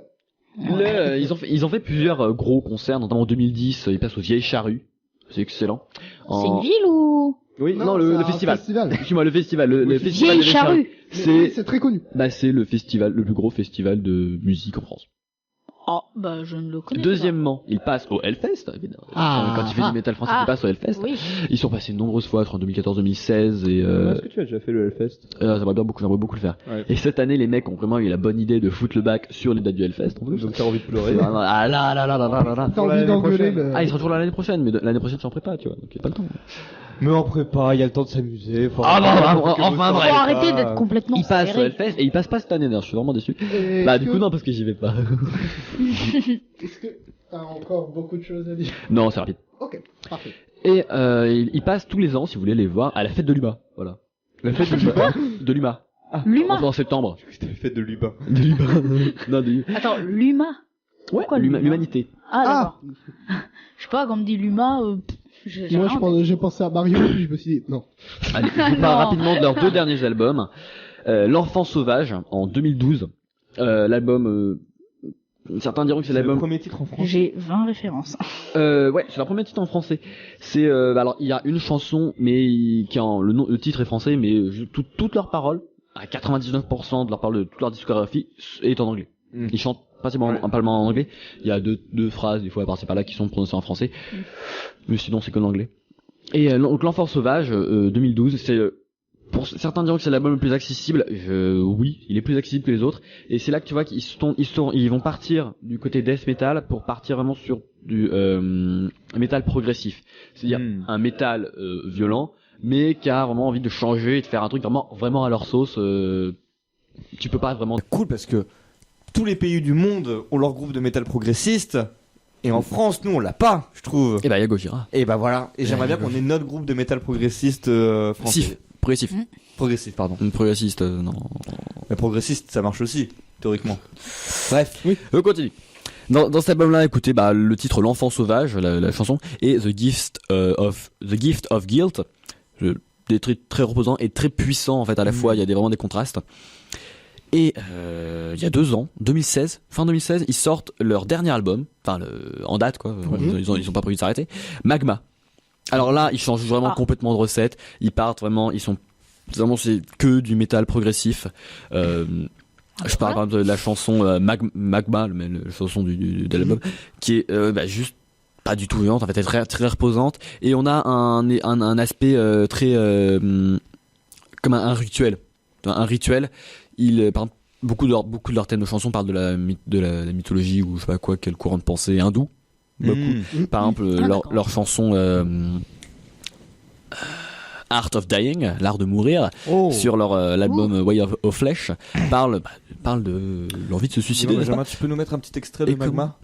ils ont fait plusieurs gros concerts, notamment en 2010, ils passent aux Vieilles Charrues. C'est excellent. C'est une ville ou? Oui, non, c'est le un festival. festival. Le festival. Le festival Vieille des Charrues. Charrue. C'est très connu. C'est le plus gros festival de musique en France. Oh, bah je ne le connais Deuxièmement, ils passent au Hellfest, évidemment. Quand il fait du métal français, ils passent au Hellfest. pas. Oui. Ils sont passés de nombreuses fois, en 2014-2016 et Est-ce que tu as déjà fait le Hellfest? j'aimerais beaucoup le faire. Ouais. Et cette année, les mecs ont vraiment eu la bonne idée de foutre le bac sur les dates du Hellfest. En plus. Donc t'as envie de C'est pleurer. vraiment- ah là. T'as envie d'engueuler prochaine. le... Ah, ils sera toujours là l'année prochaine, mais l'année prochaine, je suis en prépa, tu vois, donc y a pas le temps. Mais on prépare, il y a le temps de s'amuser. Enfin, Faut bref. arrêter d'être complètement Ils passent au serré. Hellfest et ils passent pas cette année d'ailleurs, je suis vraiment déçu. Et Bah, est-ce du que- coup, non, parce que j'y vais pas. Est-ce que t'as encore beaucoup de choses à dire? Non, c'est rapide. Ok, parfait. Et ils passent tous les ans, si vous voulez les voir, à la fête de l'UMA. Voilà. La fête de l'UMA. L'UMA. En septembre. C'était fait de Lubin. De l'UMA. Non, de Attends, l'UMA. Ouais, Pourquoi l'UMA l'humanité. Ah, d'accord. Je sais pas, quand on me dit l'UMA, j'ai Moi, rien en tête. j'ai pensé à Mario, puis je me suis dit, non. Allez, je vous Non. parle rapidement de leurs deux derniers albums. L'Enfant Sauvage, en 2012. L'album... certains diront que c'est C'est le l'album... premier titre en France. J'ai 20 références. Ouais, c'est leur premier titre en français. C'est alors il y a une chanson, mais le titre est français, mais toutes leurs paroles, à 99% de leurs paroles de toute leur discographie, est en anglais. Ils chantent principalement en anglais. Il y a deux phrases des fois par-ci par-là qui sont prononcées en français, mais sinon c'est qu'en anglais. Et donc l'Enfant Sauvage 2012, c'est pour certains diront que c'est l'album le plus accessible. Oui, il est plus accessible que les autres. Et c'est là que tu vois qu'ils vont partir du côté death metal pour partir vraiment sur du metal progressif. C'est-à-dire un metal violent, mais qui a vraiment envie de changer et de faire un truc vraiment à leur sauce. Tu peux pas vraiment... Cool parce que tous les pays du monde ont leur groupe de métal progressiste. Et en France, nous, on l'a pas, je trouve. Et bah, il y a Gojira. Et bah voilà. Et j'aimerais bien qu'on ait notre groupe de métal progressiste français. Progressif. Progressif, pardon. Progressiste, non. Mais progressiste, ça marche aussi, théoriquement. Bref. Oui. On continue. Dans cet album-là, écoutez, bah, le titre L'Enfant Sauvage, la chanson, et The Gift of Guilt, des trucs très reposants et très puissants en fait à la fois. Il y a vraiment des contrastes. Et il y a 2 ans, 2016, fin 2016, ils sortent leur dernier album, enfin en date quoi. Ils ont pas prévu de s'arrêter. Magma. Alors là, ils changent vraiment complètement de recette. Ils partent vraiment, c'est que du métal progressif. Je parle par exemple de la chanson Magma, la chanson de l'album, qui est juste pas du tout violente, en fait, elle est très, très reposante. Et on a un aspect très comme un rituel. Un rituel. Par exemple, beaucoup de leurs thèmes de chansons parlent de la mythologie ou je sais pas quoi, quel courant de pensée hindou. Beaucoup. Par exemple, leur chanson Art of Dying, l'art de mourir, sur leur l'album Way of Flesh, parle de l'envie de se suicider. Benjamin, tu peux nous mettre un petit extrait de Magma?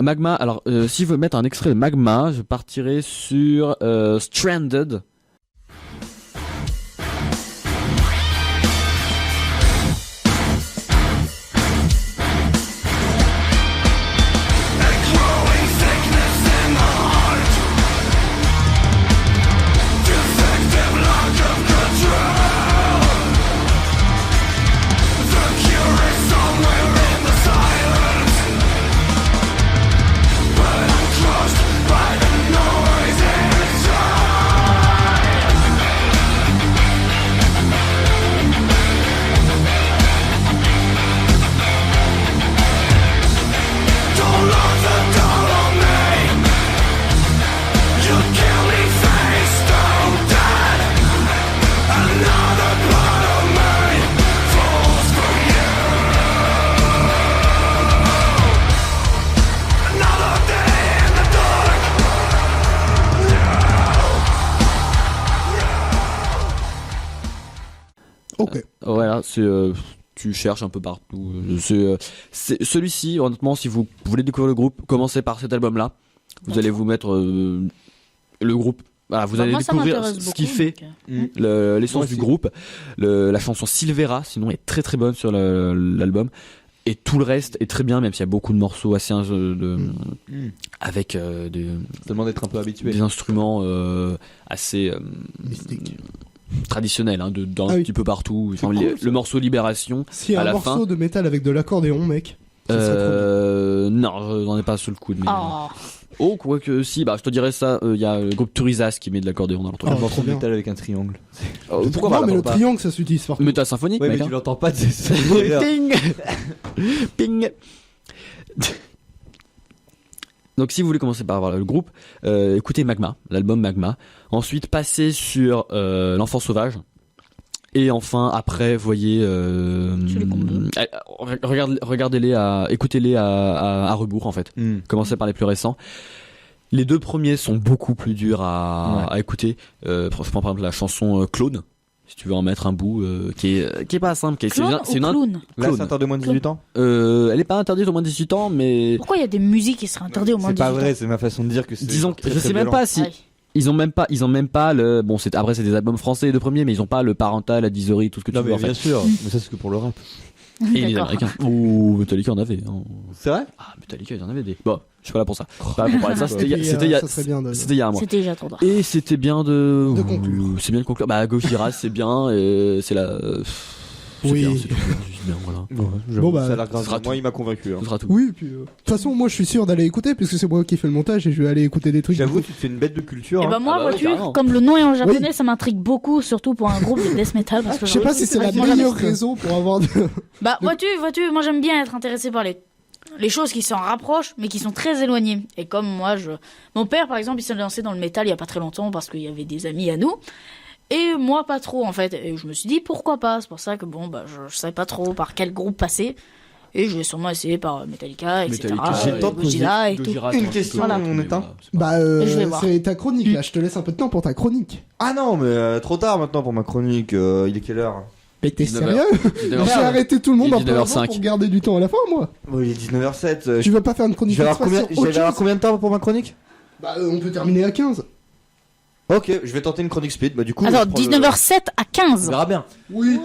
Magma, alors si je veux mettre un extrait de Magma, je partirai sur Stranded. tu cherches un peu partout. C'est celui-ci, honnêtement, si vous voulez découvrir le groupe, commencez par cet album-là. Vous allez vous mettre le groupe. Voilà, vous allez moi, ça découvrir m'intéresse ce beaucoup, qui fait donc, l'essence Moi du aussi. groupe. La chanson Silvera, sinon, est très très bonne sur l'album. Et tout le reste est très bien, même s'il y a beaucoup de morceaux assez avec Seulement d'être un peu habitué. des instruments assez Mystique. traditionnels, hein, d'un Ah oui. petit peu partout. Enfin, C'est cool, le morceau Libération. S'il y a à un la morceau fin. de métal avec de l'accordéon, mec. ça serait trop bien. Non, j'en ai pas sous le coude. Mais... Oh. Oh, quoi que si, bah je te dirais ça. Il y a le groupe Turisas qui met de l'accordéon dans le truc. Un Oh, morceau trop de bien. métal avec un triangle. Pourquoi Non, pas, mais le pas. triangle, ça s'utilise partout. Métal symphonique, Ouais, mais mec, tu hein. l'entends pas. Ping Ping Donc si vous voulez commencer par voir le groupe, écoutez Magma, l'album Magma. Ensuite passez sur L'Enfant Sauvage. Et enfin après voyez Tu les comptes deux. regardez-les écoutez-les à rebours en fait. Commencez par les plus récents. Les deux premiers sont beaucoup plus durs à écouter. Je prends par exemple la chanson Claude, si tu veux en mettre un bout, qui est pas simple. Clown ou clown Là, c'est interdit au moins de 18 ans. Elle est pas interdite au moins de 18 ans, mais Pourquoi il y a des musiques qui seraient interdites au moins C'est de pas 18 vrai, ans c'est ma façon de dire que c'est. disons que très, je très sais même violent. pas si Ouais. ils ont même pas le bon. Après c'est des albums français les deux premiers, mais ils ont pas le parental, la diserie, tout ce que tu Non, veux mais en fait. bien sûr. Mais ça, c'est que pour le rap. Et les D'accord. Américains. Ouh, Metallica en avait. Hein. C'est vrai? Ah, Metallica ils en avaient des. Bon, je suis pas là pour ça. Pas là pour parler de ça. Et puis, ça serait bien de- C'était il y a un mois. C'était déjà trop tard. Et c'était bien de conclure. C'est bien de conclure. Bah Gojira c'est bien et c'est la. C'est Oui. bien, c'est bien, voilà. Bon, bah, ça a l'air grave. ce sera Moi, tout. il m'a convaincu. hein. Ce sera tout. Oui, puis de toute façon, moi je suis sûr d'aller écouter puisque c'est moi qui fais le montage et je vais aller écouter des trucs. J'avoue, tu te fais une bête de culture. Et hein. bah moi, Ah bah ouais, vois-tu, carrément. comme le nom est en japonais, ça m'intrigue beaucoup, surtout pour un groupe de death metal. Parce que Je sais pas si c'est la meilleure raison pour avoir de. Bah vois-tu, moi j'aime bien être intéressé par les choses qui s'en rapprochent, mais qui sont très éloignées. Et comme moi, mon père par exemple, il s'est lancé dans le métal il y a pas très longtemps parce qu'il y avait des amis à nous. Et moi pas trop en fait. Et je me suis dit pourquoi pas. C'est pour ça que bon bah je savais pas trop par quel groupe passer. Et je vais sûrement essayer par Metallica, etc. Metallica, j'ai le temps de Godzilla et tout. Gojira, Une attends, question, voilà. on éteint. Bah, Je vais voir. c'est ta chronique là, je te laisse un peu de temps pour ta chronique. Ah non, mais trop tard maintenant pour ma chronique. Il est quelle heure? Mais t'es 19h. sérieux? J'ai arrêté tout le monde Il est en plein 19h05. avant pour garder du temps à la fin, moi. Bon, il est 19h07. Tu veux pas faire une chronique Je vais avoir express combien, sur autre je vais avoir chose combien de temps pour ma chronique? Bah, on peut terminer à 15. Ok, je vais tenter une chronique speed. Bah, du coup. Attends, je prends 19h07 à On 15. verra bien. Oui.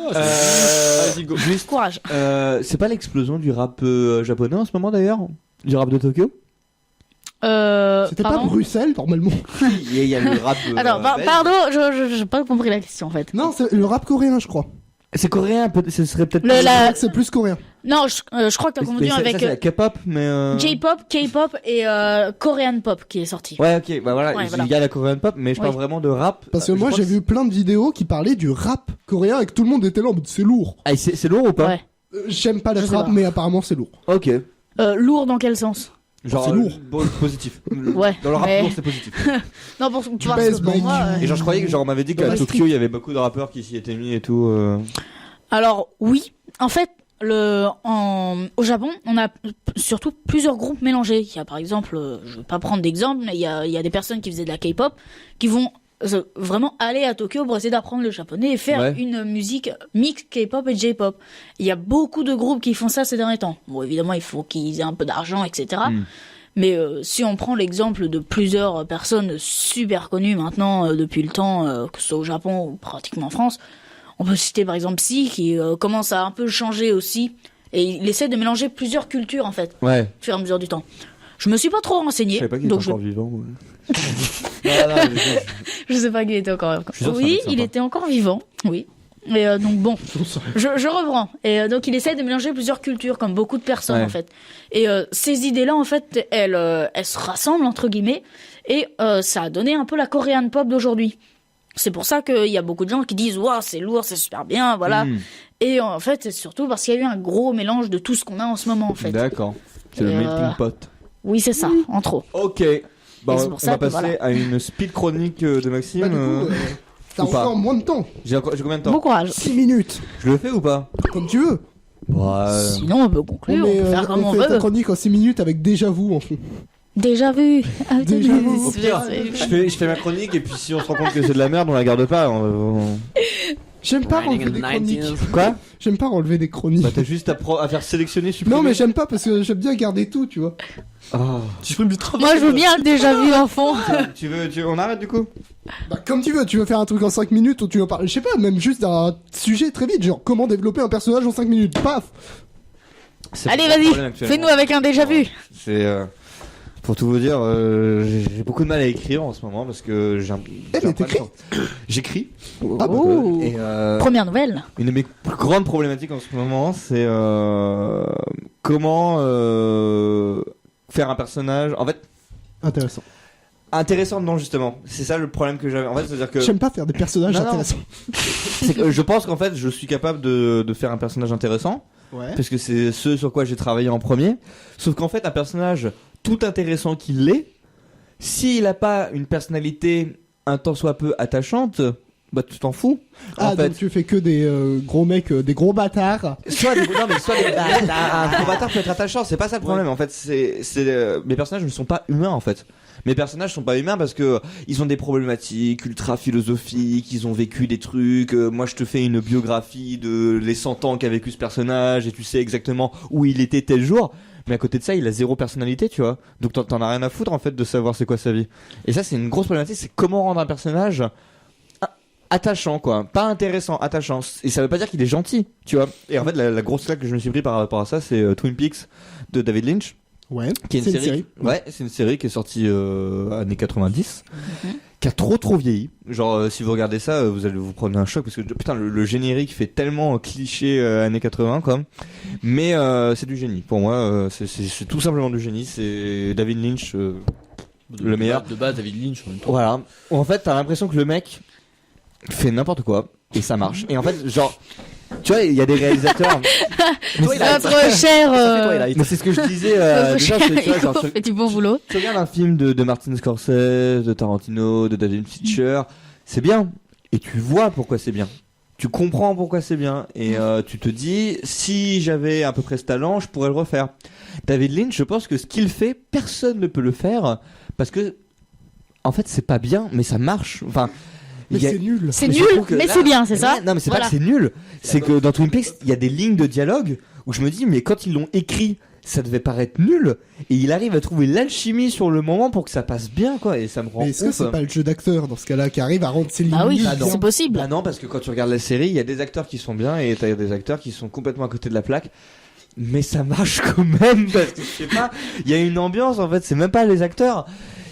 Juste, Courage. c'est pas l'explosion du rap japonais en ce moment d'ailleurs? Du rap de Tokyo? C'était pas Pardon Bruxelles, normalement. Il y a le rap. Attends, belge. pardon, j'ai pas compris la question en fait. Non, c'est le rap coréen, je crois. C'est coréen, ce serait peut-être. Le- Je la- crois que c'est plus coréen. Non, je crois que t'as Mais confondu ça, avec c'est la K-pop, mais. J-pop, K-pop et Korean pop qui est sorti. Ouais, ok, bah voilà, Ouais, il voilà. y a la Korean pop, mais je parle Oui. vraiment de rap. Parce que Je moi, crois j'ai vu plein de vidéos qui parlaient du rap coréen et que tout le monde était là en mode c'est lourd. Ah, c'est lourd ou pas? Ouais. J'aime pas la Je sais rap, pas. mais apparemment c'est lourd. Ok. Lourd dans quel sens? Genre, c'est lourd. Positif. Ouais, Dans le rap mais- lourd, c'est positif. Non, pour, tu vois, baise, parce que pour mec. moi, Et genre, je croyais que genre, on m'avait dit Dans qu'à la Tokyo, il y avait beaucoup de rappeurs qui s'y étaient mis et tout. Alors, oui. En fait, au Japon, on a surtout plusieurs groupes mélangés. Il y a par exemple, je vais pas prendre d'exemple, mais il y a des personnes qui faisaient de la K-pop qui vont vraiment aller à Tokyo pour essayer d'apprendre le japonais et faire Ouais. une musique mix K-pop et J-pop. Il y a beaucoup de groupes qui font ça ces derniers temps. Bon, évidemment, il faut qu'ils aient un peu d'argent, etc. Mais si on prend l'exemple de plusieurs personnes super connues maintenant depuis le temps, que ce soit au Japon ou pratiquement en France, on peut citer par exemple Psy qui commence à un peu changer aussi et il essaie de mélanger plusieurs cultures en fait Ouais. au fur et à mesure du temps. Je me suis pas trop Je renseigné, savais pas qu'il était donc encore vivant. je sais pas qu'il était encore. suis sûr que c'est un Oui, mec il sympa. était encore vivant, oui. Et donc bon, je reprends. Et donc il essaie de mélanger plusieurs cultures comme beaucoup de personnes Ouais. en fait. Et ces idées-là en fait, elles se rassemblent entre guillemets et ça a donné un peu la Korean pop d'aujourd'hui. C'est pour ça qu'il y a beaucoup de gens qui disent waouh c'est lourd, c'est super bien, voilà. Et en fait c'est surtout parce qu'il y a eu un gros mélange de tout ce qu'on a en ce moment en fait. D'accord. C'est le Et, melting pot. Oui c'est ça, en trop. Ok. Bah, Et c'est on pour va ça que passer voilà. à une speed chronique de Maxime. Bah, du coup, t'as ou pas. encore moins de temps. J'ai combien de temps? Bon courage. 6 minutes. Je le fais ou pas? Comme tu veux. Ouais. Sinon on peut conclure, on peut faire comme on fait ta veut. chronique en 6 minutes avec déjà vu en fond. Déjà vu. Déjà vu. Au pire, je fais ma chronique et puis si on se rend compte que c'est de la merde, on la garde pas. J'aime pas Riding relever des in chroniques. 90s. Quoi? J'aime pas relever des chroniques. Bah t'as juste à faire sélectionner, supprimer. Non mais j'aime pas parce que j'aime bien garder tout, tu vois. Oh. Tu supprimes du travail. Moi, je veux bien le déjà vu en fond. On arrête du coup? Bah comme tu veux faire un truc en 5 minutes ou tu veux parler, je sais pas, même juste d'un sujet très vite, genre comment développer un personnage en 5 minutes, paf. Allez, vas-y, fais-nous avec un déjà vu. C'est pour tout vous dire, j'ai beaucoup de mal à écrire en ce moment parce que j'ai un mais problème t'écris sur- J'écris. Ah bah. Oh. Et Première nouvelle. une de mes plus grandes problématiques en ce moment, c'est comment faire un personnage. En fait, Intéressant. intéressant, non, justement. C'est ça le problème que j'avais. En fait, c'est-à-dire que J'aime pas faire des personnages Non, non. intéressants. c'est que je pense qu'en fait, je suis capable de faire un personnage intéressant. Ouais. Parce que c'est ce sur quoi j'ai travaillé en premier. Sauf qu'en fait, un personnage tout intéressant qu'il est, s'il a pas une personnalité un tant soit peu attachante, bah tu t'en fous. Ah en fait, donc tu fais que des gros mecs, des gros bâtards. soit des un gros bâtard peut être attachant, c'est pas ça le problème. En fait, mes personnages ne sont pas humains en fait. Mes personnages sont pas humains parce que ils ont des problématiques ultra philosophiques, ils ont vécu des trucs. Moi, je te fais une biographie de les 100 ans qu'a vécu ce personnage et tu sais exactement où il était tel jour. Mais à côté de ça, il a zéro personnalité, tu vois. Donc t'en as rien à foutre en fait de savoir c'est quoi sa vie. Et ça, c'est une grosse problématique, c'est comment rendre un personnage attachant, quoi. Pas intéressant, attachant. Et ça veut pas dire qu'il est gentil, tu vois. Et en fait, la grosse claque que je me suis pris par rapport à ça, c'est Twin Peaks de David Lynch. Ouais. Qui est C'est une série. Ouais, c'est une série qui est sortie années 90, qui a trop vieilli. Genre, si vous regardez ça, vous allez vous prendre un choc parce que putain, le générique fait tellement cliché années 80, quoi. Mais c'est du génie. Pour moi, c'est tout simplement du génie. C'est David Lynch, le meilleur. De base, David Lynch en même temps. Voilà. En fait, t'as l'impression que le mec fait n'importe quoi et ça marche. Et en fait, genre, tu vois, il y a des réalisateurs. Notre cher. Mais c'est ce que je disais. Notre déjà, cher c'est, tu vois, genre, Hugo fait du bon boulot. tu regardes un film de Martin Scorsese, de Tarantino, de David Fincher, c'est bien. Et tu vois pourquoi c'est bien. Tu comprends pourquoi c'est bien. Et tu te dis, si j'avais à peu près ce talent, je pourrais le refaire. David Lynch, je pense que ce qu'il fait, personne ne peut le faire. Parce que, en fait, c'est pas bien, mais ça marche. Enfin, Mais il y a- c'est nul. C'est mais je nul, trouve que mais là- c'est bien, c'est ça? Non, mais c'est Voilà. pas que c'est nul. C'est que dans Twin Peaks, il y a des lignes de dialogue où je me dis, mais quand ils l'ont écrit, ça devait paraître nul. Et il arrive à trouver l'alchimie sur le moment pour que ça passe bien, quoi. Et ça me rend Mais est-ce que ouf. c'est pas le jeu d'acteur dans ce cas-là qui arrive à rendre ses lignes Bah oui, nues non. c'est possible. Bah non, parce que quand tu regardes la série, il y a des acteurs qui sont bien et t'as des acteurs qui sont complètement à côté de la plaque. Mais ça marche quand même parce que je sais pas, il y a une ambiance en fait, c'est même pas les acteurs.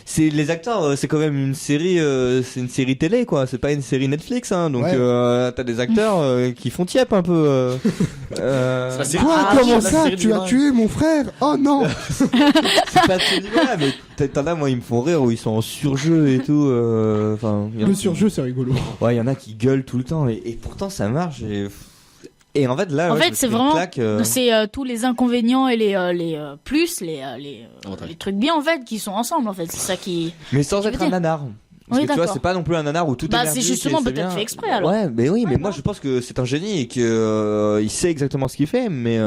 C'est les acteurs, c'est quand même une série, c'est une série télé quoi, c'est pas une série Netflix hein, donc Ouais. t'as des acteurs qui font tiep un peu. Ça, c'est- Quoi, Ah, comment la ça? série Tu du as Marin. tué mon frère? Oh non! c'est pas de ce niveau-là, mais t'en as moi ils me font rire où ils sont en surjeu et tout. Enfin, Le surjeu, c'est rigolo. Ouais, il y en a qui gueulent tout le temps et pourtant ça marche et en fait là. En ouais, fait, je me c'est suis pris une vraiment- claque, C'est tous les inconvénients et les plus, les Avantages. trucs bien en fait qui sont ensemble en fait. C'est ça qui. Mais sans Je veux être un dire. nanar. Parce Oui, que tu vois, d'accord. c'est pas non plus un nanar où tout est Bah, merdique c'est et justement peut-être bien. fait exprès, alors. Ouais, mais oui, mais Ouais, moi non. je pense que c'est un génie et que il sait exactement ce qu'il fait, mais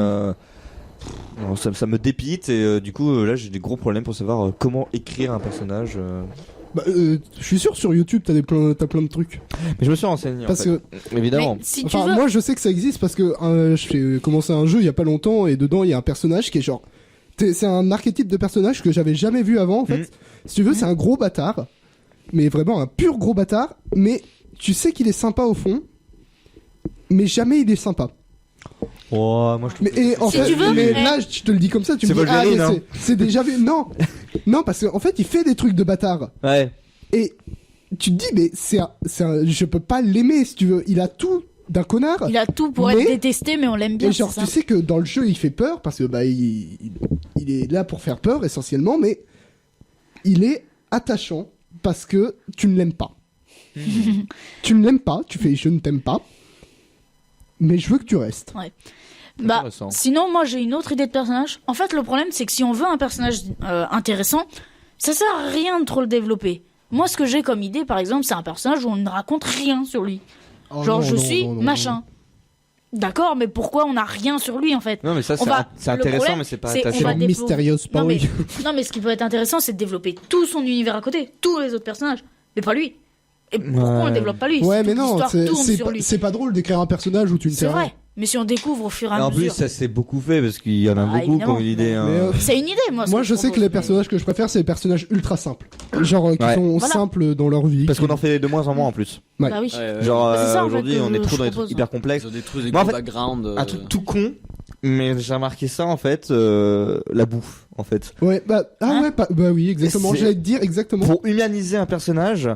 non, ça me dépite et du coup là j'ai des gros problèmes pour savoir comment écrire un personnage. Bah, je suis sûr sur YouTube t'as plein de trucs. Mais je me suis renseigné. Parce en fait. que, Évidemment. Mais si tu enfin, veux. moi je sais que ça existe parce que j'ai commencé un jeu il y a pas longtemps et dedans il y a un personnage qui est genre. C'est un archétype de personnage que j'avais jamais vu avant en fait. Mhm. Si tu veux, c'est un gros bâtard. Mais vraiment un pur gros bâtard. Mais tu sais qu'il est sympa au fond. Mais jamais il est sympa. Oh, moi je trouve. Mais, et, en Si fait, tu veux, mais eh. là, je te le dis comme ça, tu me C'est dis, Wolverine, mais hein. c'est déjà vu. Non, non, parce qu'en fait, il fait des trucs de bâtard. Ouais. Et tu te dis, mais je peux pas l'aimer si tu veux. Il a tout d'un connard. Il a tout pour Mais- être détesté, mais on l'aime bien. Et genre, c'est tu ça. sais que dans le jeu, il fait peur parce que bah, il est là pour faire peur essentiellement, mais il est attachant parce que tu ne l'aimes pas. Tu ne l'aimes pas, tu fais je ne t'aime pas, mais je veux que tu restes. Bah, Intéressant. sinon, moi j'ai une autre idée de personnage. En fait, le problème c'est que si on veut un personnage intéressant, ça sert à rien de trop le développer. Moi, ce que j'ai comme idée, par exemple, c'est un personnage où on ne raconte rien sur lui. Oh, Genre, non, je non, suis non, non, machin. D'accord, mais pourquoi on n'a rien sur lui en fait? Non mais ça On va- c'est le intéressant problème, mais c'est pas c'est on attachant. va non. développer- Mysterious Non mais, Power. non, mais ce qui peut être intéressant, c'est de développer tout son univers à côté, tous les autres personnages, mais pas lui. Et pourquoi on le développe pas lui? Ouais, Toute mais non, l'histoire tourne sur pas, lui. c'est pas drôle d'écrire un personnage où tu ne sais C'est rien. vrai. Mais si on découvre au fur et Et à en plus, mesure. ça s'est beaucoup fait parce qu'il y en a Ah, beaucoup qui évidemment. ont eu l'idée. hein. Mais, C'est une idée, moi. ce Moi, que je sais que propose, les mais- personnages que je préfère, c'est les personnages ultra simples. Genre, qui Ouais. sont Voilà. simples dans leur vie. Parce qu'on en fait de moins en moins en plus. Ouais. Bah oui. Genre Bah, c'est ça, en fait, aujourd'hui, que on est trop je dans des propose. trucs hyper complexes. Ils ont des trucs, des Moi, en gros fait, backgrounds. Un truc tout con, mais j'ai remarqué ça en fait, la bouffe en fait. Ouais, bah, Hein ouais, bah oui, exactement. C'est- J'allais te dire exactement. Pour humaniser un personnage,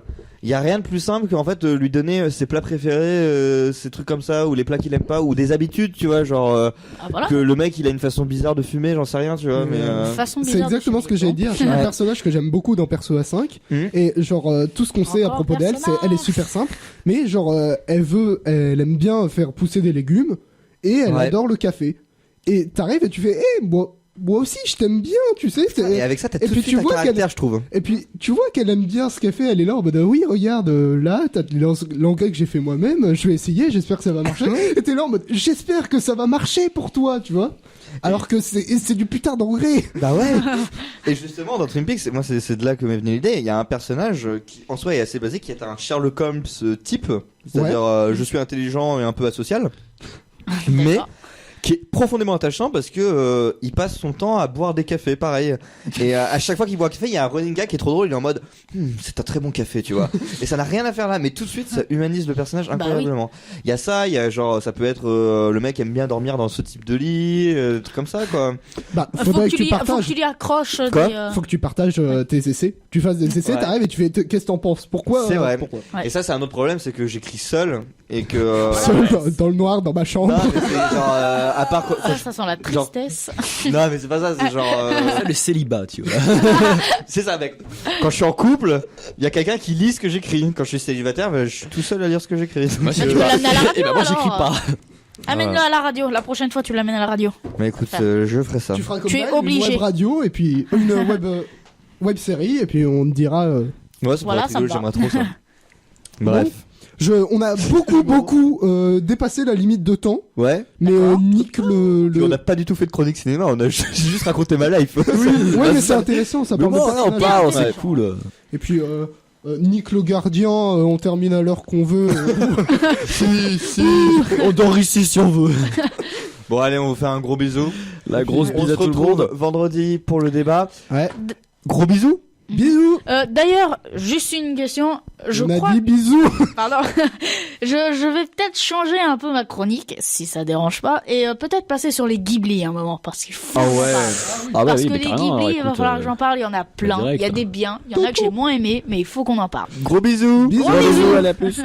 il y a rien de plus simple qu'en fait lui donner ses plats préférés, ces trucs comme ça, ou les plats qu'il aime pas, ou des habitudes, tu vois, genre Ah, voilà. que le mec il a une façon bizarre de fumer, j'en sais rien, tu vois, mais Façon C'est bizarre de exactement ce que fumer, j'allais dire. J'ai Ouais. un personnage que j'aime beaucoup dans Persona 5. Mhm. Et genre, tout ce qu'on sait à Encore propos d'elle, c'est elle est super simple. Mais genre, elle aime bien faire pousser des légumes. Et elle Ouais. adore le café. Et t'arrives et tu fais, moi aussi, je t'aime bien, tu sais. et avec ça t'as Et tout de puis suite tu un vois caractère, je trouve. Et puis, tu vois qu'elle aime bien ce qu'elle fait, elle est là en mode oui, regarde, là, t'as l'engrais que j'ai fait moi-même, je vais essayer, j'espère que ça va marcher. Et t'es là en mode j'espère que ça va marcher pour toi, tu vois. Alors que c'est du putain d'engrais. Bah ouais. Et justement dans Twin Peaks, moi c'est de là que m'est venue l'idée. Il y a un personnage qui en soi est assez basique, qui est un Sherlock Holmes type, c'est-à-dire je suis intelligent et un peu asocial, mais D'accord. qui est profondément attachant parce que il passe son temps à boire des cafés, pareil. Et à chaque fois qu'il boit un café, il y a un running gag qui est trop drôle. Il est en mode, c'est un très bon café, tu vois. Et ça n'a rien à faire là, mais tout de suite ça humanise le personnage incroyablement. Il y a ça, il y a genre ça peut être le mec aime bien dormir dans ce type de lit, des trucs comme ça quoi. Bah, Faut faudrait que tu partages. lui accroches Quoi des. Faut que tu partages tes essais. Tu fasses des essais, Ouais. t'arrives et tu fais qu'est-ce que t'en penses. Pourquoi C'est vrai. Pourquoi Ouais. Et ça c'est un autre problème, c'est que j'écris seul et que Seul dans le noir dans ma chambre. non, mais c'est genre à part quand Ça sent la Genre- tristesse. non mais c'est pas ça, c'est genre Ça, le célibat, tu vois. c'est ça mec. Quand je suis en couple, il y a quelqu'un qui lit ce que j'écris. Quand je suis célibataire, je suis tout seul à lire ce que j'écris. Moi, tu peux l'amener à la radio. Et bah, moi, alors. j'écris pas. Amène-le à la radio. La prochaine fois, tu l'amènes à la radio. Mais écoute, je ferai ça. Tu feras comme Tu es elle, obligé. une web radio et puis une web série et puis on te dira. Ouais, c'est Voilà, pour être ça me rigolo, va. j'aimerais trop ça. Bref. On a beaucoup dépassé la limite de temps, Ouais. mais Nick le. On n'a pas du tout fait de chronique cinéma, on a juste raconté ma life. Ouais, mais c'est intéressant, ça parle de on personnages. parle, C'est cool. Et puis Nick le gardien, on termine à l'heure qu'on veut. si. On dort ici si on veut. Bon, allez, on vous fait un gros bisou. La grosse On bise se à tout le retrouve monde. vendredi pour le débat. Ouais. Gros bisous. Bisous. D'ailleurs, juste une question. Je On a crois. dit bisous. Pardon. je vais peut-être changer un peu ma chronique, si ça dérange pas, et peut-être passer sur les Ghibli un moment, parce qu'il faut. Ah en ouais. parler. Ah bah Parce oui, que mais les carrément, Ghibli, il va écoute, falloir que j'en parle. Il y en a plein. direct. Il y a des biens, il y en a que j'ai moins aimé, mais il faut qu'on en parle. Gros bisous. Bisous. Bisous, allez, à plus.